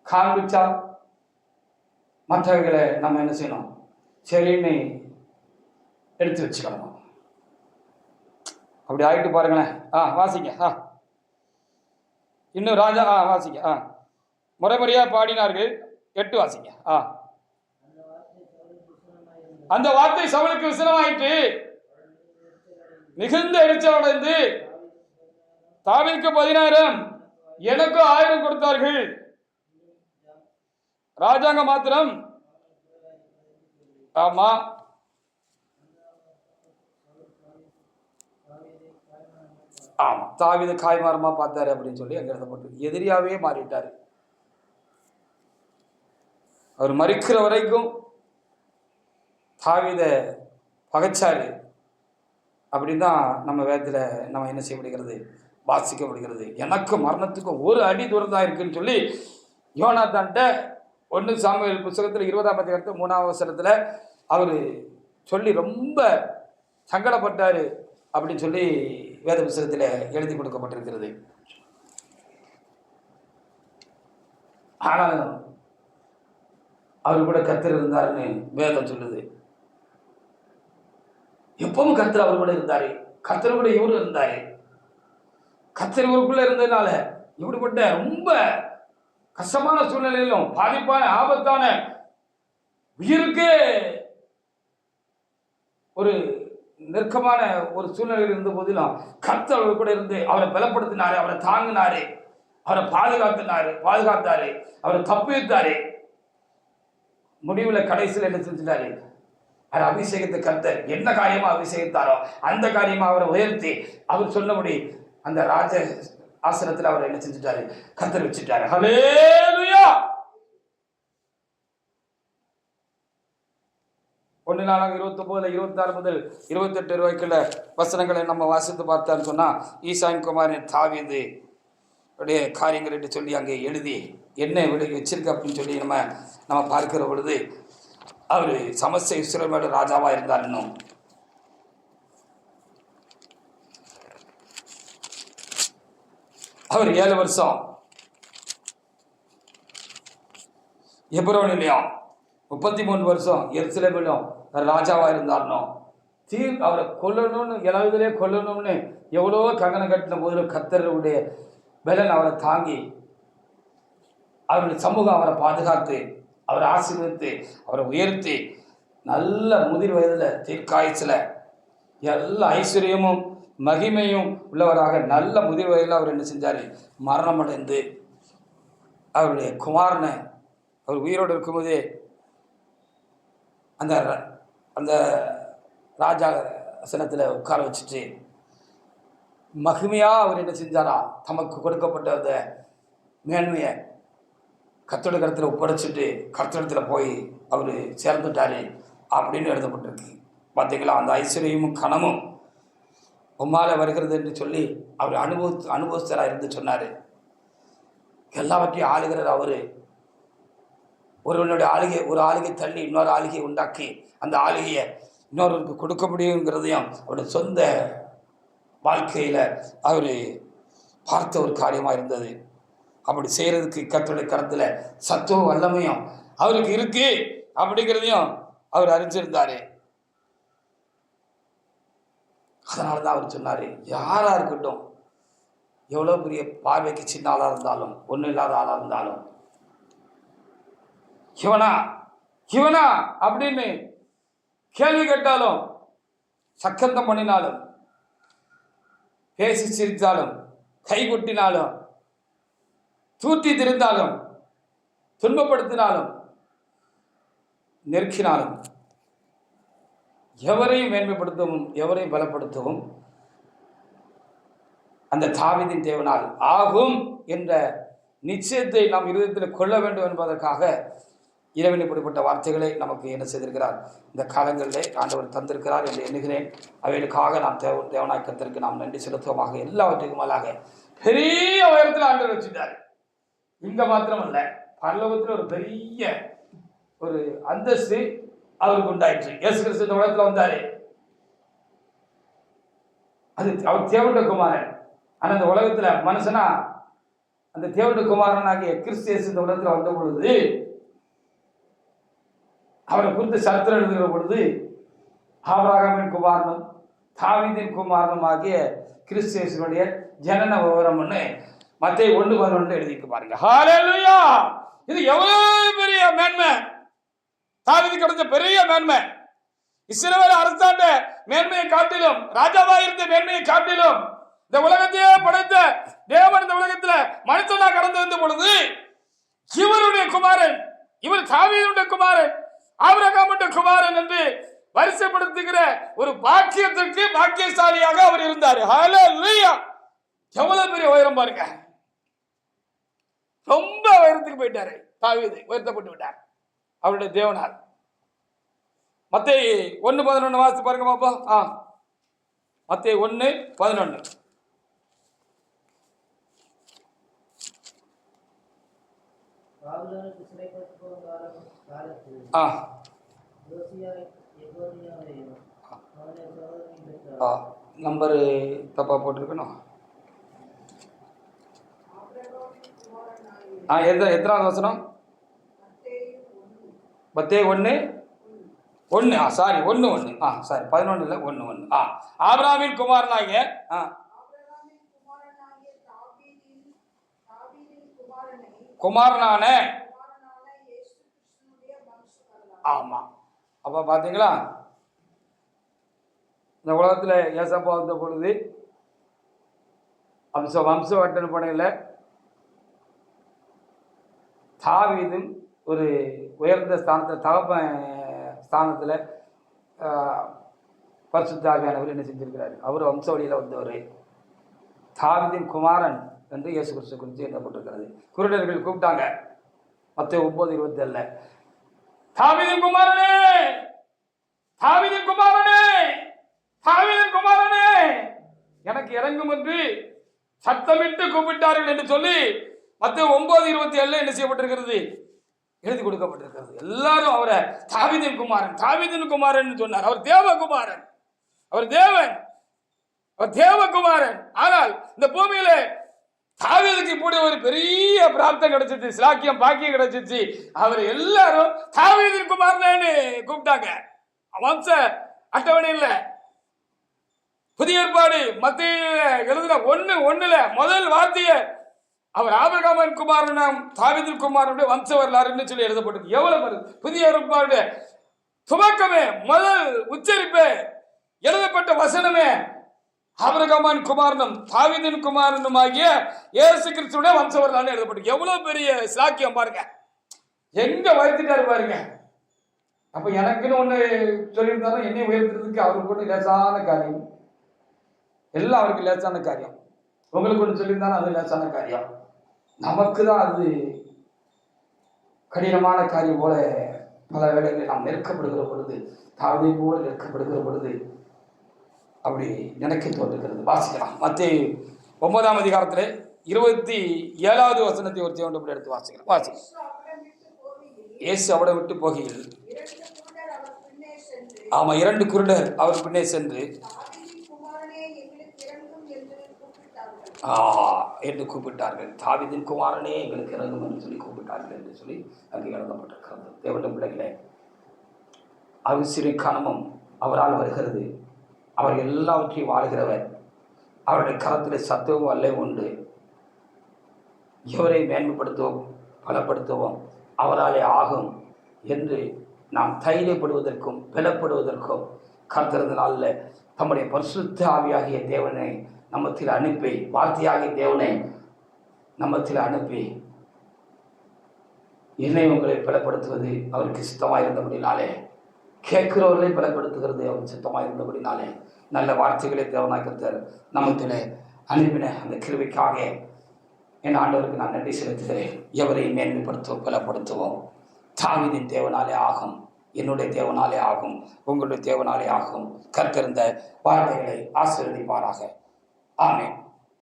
காண்பிச்சா மற்றவர்களை நம்ம என்ன செய்யணும், சரின்னு எடுத்து வச்சுக்கணும். அப்படி ஆயிட்டு பாருங்களேன். வாசிங்க. இன்னும் ராஜா வாசிங்க. முறைமுறையா பாடினார்கள். 8 வாசிங்க. அந்த வார்த்தை சவுலுக்கு விசனமாயிற்று, மிகுந்த எரிச்சல் அடைந்து தாவீதுக்கு 16 எனக்கு 1000 கொடுத்தார்கள், ராஜாங்க மாத்திரம். ஆமா, ஆமா, தாவீது காய்மாரமா பார்த்தாரு அப்படின்னு சொல்லி அங்க எழுதப்பட்டு எதிரியாவே மாறிட்டாரு. அவர் மரிக்கிற வரைக்கும் தாவீதை பகைச்சாரு அப்படின்னு தான் நம்ம வேதத்துல நம்ம என்ன செய்யப்படுகிறது, வாசிக்கப்படுகிறது. எனக்கு மரணத்துக்கு ஒரு அடி தூரம் தான் இருக்குன்னு சொல்லி யோனாத்தான்ட்ட 1 சாமுவேல் புத்தகத்தில் 20ஆம் அதிகாரத்தில் 3ஆம் வசனத்துல அவரு சொல்லி ரொம்ப சங்கடப்பட்டாரு அப்படின்னு சொல்லி வேத புத்தகத்தில் எழுதி கொடுக்கப்பட்டிருக்கிறது. ஆனால் அவர் கூட கர்த்தர் இருந்தாருன்னு வேதம் சொல்லுது. எப்பவும் கர்த்தர் அவர் கூட இருந்தாரு, கர்த்தர் கூட இவரு இருந்தாரு. கர்த்தர் இவருக்குள்ள இருந்ததுனால இப்படிப்பட்ட ரொம்ப கஷ்டமான சூழ்நிலையிலும் பாதிப்பான ஆபத்தான உயிருக்கு ஒரு நெருக்கமான ஒரு சூழ்நிலையில் இருந்த போதிலும் கர்த்தர் அவர் கூட இருந்து அவரை பலப்படுத்தினாரு, அவரை தாங்கினாரு, அவரை பாதுகாத்தாரு, அவரை தப்பித்தாரு. முடிவுல கடைசியில் என்ன செஞ்சிட்டாரு, அவர் அபிஷேகத்தை கர்த்தர் என்ன காரியமா அபிஷேகித்தாரோ அந்த காரியமா அவரை உயர்த்தி அவர் சொன்னபடி அந்த ராஜ ஆசனத்தில் அவரை என்ன செஞ்சுட்டாரு, கர்த்தர் வச்சுட்டாரு. ஹல்லேலூயா. 1 நாளாக 29, 26 முதல் 28 வரைக்குள்ள வசனங்களை நம்ம வாசித்து பார்த்தான்னு சொன்னால், ஈசாயின் குமாரன் தாவீது உடைய காரியங்கள் என்று சொல்லி அங்கே எழுதி என்ன விட வச்சிருக்கு அப்படின்னு சொல்லி நம்ம பார்க்கிற பொழுது, அவர் சமஸ்த இஸ்ரவேலோட ராஜாவாக இருந்தார். இன்னும் அவர் 7 வருஷம் எப்ரோனிலையும் 33 வருஷம் எருசலேமிலும் ராஜாவாக இருந்தார்னோ, அவரை கொல்லணும்னு இளவதிலே கொல்லணும்னு எவ்வளோ கங்கணம் கட்டின போதிலும் கர்த்தருடைய பலன் அவரை தாங்கி, அவருடைய சமூகம் அவரை பாதுகாத்து, அவரை ஆசீர்வதித்து, அவரை உயர்த்தி, நல்ல முதிர் வயதில் தீர்க்காயத்தில் எல்லா ஐஸ்வர்யமும் மகிமையும் உள்ளவராக நல்ல முதிர் வயதில் அவர் என்ன செஞ்சார், மரணம் அடைந்து அவருடைய குமாரனை அவர் உயிரோடு இருக்கும்போதே அந்த அந்த ராஜாசனத்தில் உட்கார வச்சுட்டு மகிமையாக அவர் என்ன செஞ்சாரா, தமக்கு கொடுக்கப்பட்ட அந்த மேன்மையை கர்த்தருடைய கருத்தில் ஒப்படைச்சிட்டு கர்த்தரிடத்தில் போய் அவர் சேர்ந்துட்டார் அப்படின்னு எழுதப்பட்டிருக்கு. பார்த்தீங்களா, அந்த ஐஸ்வர்யமும் கனமும் உம்மால வருகிறது என்று சொல்லி அவர் அனுபவஸ்தராக இருந்து சொன்னார். எல்லாவற்றையும் ஆளுகிறார் அவர். ஒருவனுடைய ஒரு ஆளுகை தள்ளி இன்னொரு ஆளுகையை உண்டாக்கி அந்த ஆளுகையை இன்னொருவருக்கு கொடுக்க முடியுங்கிறதையும் அவருடைய சொந்த வாழ்க்கையில் அவர் பார்த்த ஒரு காரியமாக இருந்தது. அப்படி செய்கிறதுக்கு கர்த்தருடைய கரத்தில் சத்துவம் வல்லமையும் அவருக்கு இருக்கு அப்படிங்கிறதையும் அவர் அறிஞ்சிருந்தார். அதனால தான் அவர் சொன்னார், யாராக இருக்கட்டும், எவ்வளோ பெரிய பார்வைக்கு சின்ன ஆளாக இருந்தாலும், ஒன்றும் இல்லாத ஆளாக இருந்தாலும், இவனா அப்படின்னு கேள்வி கேட்டாலும், சக்கந்தம் பண்ணினாலும், பேசி சிரித்தாலும், கை கொட்டினாலும், தூற்றி திரிந்தாலும், துன்பப்படுத்தினாலும், நெருக்கினாலும், எவரையும் மேன்மைப்படுத்தவும் எவரையும் பலப்படுத்தவும் அந்த தாவீதின் தேவனால் ஆகும் என்ற நிச்சயத்தை நாம் இருதயத்தில் கொள்ள வேண்டும் என்பதற்காக இறைவன் இப்படிப்பட்ட வார்த்தைகளை நமக்கு என்ன செய்திருக்கிறார், இந்த காலங்களிலே ஆண்டவர் தந்திருக்கிறார் என்று எண்ணுகிறேன். அவைகளுக்காக நாம் தேவனாய் கர்த்தருக்கு நாம் நன்றி செலுத்துவோமாக. எல்லாவற்றுக்கும் மேலாக பெரிய உயரத்தில் ஆண்டவர் வச்சுட்டார். இங்க மாத்திரமல்ல, பரலோகத்தில் ஒரு பெரிய ஒரு அந்தஸ்து அவருக்கு உண்டாயிற்று. இயேசு கிறிஸ்து இந்த உலகத்தில் வந்தாரு, அது அவர் தேவனுடைய குமாரன். ஆனால் அந்த உலகத்துல மனுஷனா அந்த தேவனுடைய குமாரனாகிய கிறிஸ்து இயேசு இந்த உலகத்தில் வந்த பொழுது, அவரை குறித்து சரித்திரம் எழுதுகிற பொழுது, ஆபிரகாமின் குமாரனும் தாவீதின் குமாரனும் ஆகிய கிறிஸ்து இயேசுடைய ஜனன விவரம்னு மத்தேயு 1:11 எழுதிக்கு பாருங்க. ஹல்லேலூயா! இது எவ்வளவு பெரிய மேன்மை, தாவீது கிடைச்ச பெரிய மேன்மை. இஸ்ரவேல் அரசாண்ட மேன்மையை காட்டிலும், ராஜாவாயிருந்த மேன்மையை காட்டிலும், இந்த உலகத்தையே படைத்த தேவன் இந்த உலகத்துல மனுஷனா கடந்து வந்த பொழுது, இவருடைய குமாரன், இவர் தாவீதுடைய குமாரன், ஆபிரகாமுடைய குமாரன் என்று வரிசைப்படுத்துகிற ஒரு பாக்கியத்திற்கு பாக்கியசாலியாக அவர் இருந்தார். ஹல்லேலூயா! எவ்வளவு பெரிய உயரம் பாருங்க. ரொம்ப உயரத்துக்கு போயிட்டாரு தாவீது, உயர்த்தப்பட்டு விட்டார் அவருடைய தேவனால். மத்தேயு 1:11 வாசித்து பாருங்க பாப்பா. மத்தேயு 1:11. நம்பர் தப்பா போட்டிருக்கணும். எத்தனாவது வசனம்? மத்தேயு 1:1. சாரி 1:1. சாரி 11 இல்லை, 1:1. ஆபிரகாமின் குமாரனாகிய குமாரனான, ஆமா. அப்ப பாத்தீங்களா, இந்த உலகத்துல ஏசப்பா வந்த பொழுது வம்ச வட்டன படையில தாவீதும் ஒரு உயர்ந்த ஸ்தானத்தில், தகப்பன் ஸ்தானத்தில் பரிசுத்த ஆவியானவர் என்ன செஞ்சிருக்கிறார், அவர் வம்ச வழியில் வந்தவர். தாவீதின் குமாரன் என்று இயேசு கிறிஸ்து குறித்து எழுதப்பட்டிருக்கிறது. குருடர்கள் கூப்பிட்டாங்க மத்தேயு 9:27. தாவீதின் குமாரனே தாவீதின் குமாரனே, தாவீதின் குமாரனே, எனக்கு இறங்கும் என்று சத்தமிட்டு கூப்பிட்டார்கள் என்று சொல்லி மத்தேயு 9:27 என்ன செய்யப்பட்டிருக்கிறது, எழுதி கொடுக்கப்பட்டிருக்கிறது. எல்லாரும் அவரை தாவீதின் குமாரன், தாவீதின் குமாரன் சொன்னார். அவர் தேவகுமாரன், அவர் தேவன், அவர் தேவகுமாரன். ஆனால் இந்த பூமியில தாவீதுக்கு இப்படி ஒரு பெரிய பிராப்தம் கிடைச்சிச்சு, சிலாக்கியம் பாக்கியம் கிடைச்சிச்சு. அவர் எல்லாரும் தாவீதின் குமாரனேன்னு கூப்பிட்டாங்க. வம்ச அட்டவணை இல்ல. புதிய ஏற்பாடு மத்தேயுல எழுதுன 1:1 முதல் வார்த்தையை அவர் ஆபிரகாமின் குமாரன் தாவீதின் குமாரனுடைய வம்ச வரலாறுன்னு சொல்லி எழுதப்பட்டது. எவ்வளவு வருது புதிய ஏற்பாடு துவக்கமே, முதல் உச்சரிப்பே, எழுதப்பட்ட வசனமே ஆபிரகாமின் குமாரனும் தாவீதின் குமாரனும் ஆகிய இயேசு கிறிஸ்துவின் வம்ச வரலாறு எழுதப்பட்டது. எவ்வளவு பெரிய சாக்கியம் பாருங்க, எங்க வருத்திட்டாரு பாருங்க. அப்ப எனக்குன்னு ஒண்ணு சொல்லியிருந்தாலும் என்னை உயர்த்துறதுக்கு அவருக்கு ஒண்ணு லேசான காரியம், எல்லாம் அவருக்கு லேசான காரியம். உங்களுக்கு ஒன்று சொல்லியிருந்தாலும் அது லேசான காரியம். நமக்கு தான் அது கடினமான காரியம் போல பல வேளைகளில் நாம் நெருக்கப்படுகிற பொழுது, தாவீதை போல நெருக்கப்படுகிற பொழுது அப்படி நினைக்க தோன்றுகிறது. வாசிக்கலாம். மத்தேயு 9ஆம் அதிகாரத்தில் 27வது வசனத்தை ஒரு தேவன் எடுத்து வாசிக்கலாம். வாசிக்கலாம். இயேசு அவரை விட்டு போகையில், ஆமா, 2 குருடர் அவர் பின்னே சென்று என்று கூப்பிட்டார்கள். தாவீதின் குமாரனே எங்களுக்கு இறங்கும் என்று சொல்லி கூப்பிட்டார்கள் என்று சொல்லி அங்கே எழுதப்பட்டிருக்கிறது. தேவனுடைய பிள்ளைகளே, அவசிய கனமும் அவரால் வருகிறது. அவர் எல்லாவற்றையும் வாழ்கிறவர். அவருடைய கரத்தில் சத்துவம் வல்லை உண்டு. எவரை மேன்மைப்படுத்துவோம், பலப்படுத்துவோம், அவராலே ஆகும் என்று நாம் தைரியப்படுவதற்கும் பலப்படுவதற்கும் கர்த்தரது நாளில் தம்முடைய பரிசுத்த ஆவியாகிய தேவனை நம்மத்தில் அனுப்பி, வார்த்தையாகிய தேவனை நம்மத்தில் அனுப்பி என்னை உங்களை பலப்படுத்துவது அவருக்கு சித்தமாக இருந்தபடினாலே, கேட்கிறவர்களை பலப்படுத்துகிறது அவர் சித்தமாக இருந்தபடினாலே, நல்ல வார்த்தைகளை தேவனாய் கர்த்தர் நம்மத்திலே அனுப்பின அந்த கிருபைக்காக என் ஆண்டவருக்கு நான் நன்றி செலுத்துகிறேன். எவரை மேன்மைப்படுத்துவோம், பலப்படுத்துவோம். தாவீதின் தேவனாலே ஆகும், என்னுடைய தேவனாலே ஆகும், உங்களுடைய தேவனாலே ஆகும். கர்த்தர் இந்த வார்த்தைகளை ஆசீர்வதிப்பாராக. ஆமென்.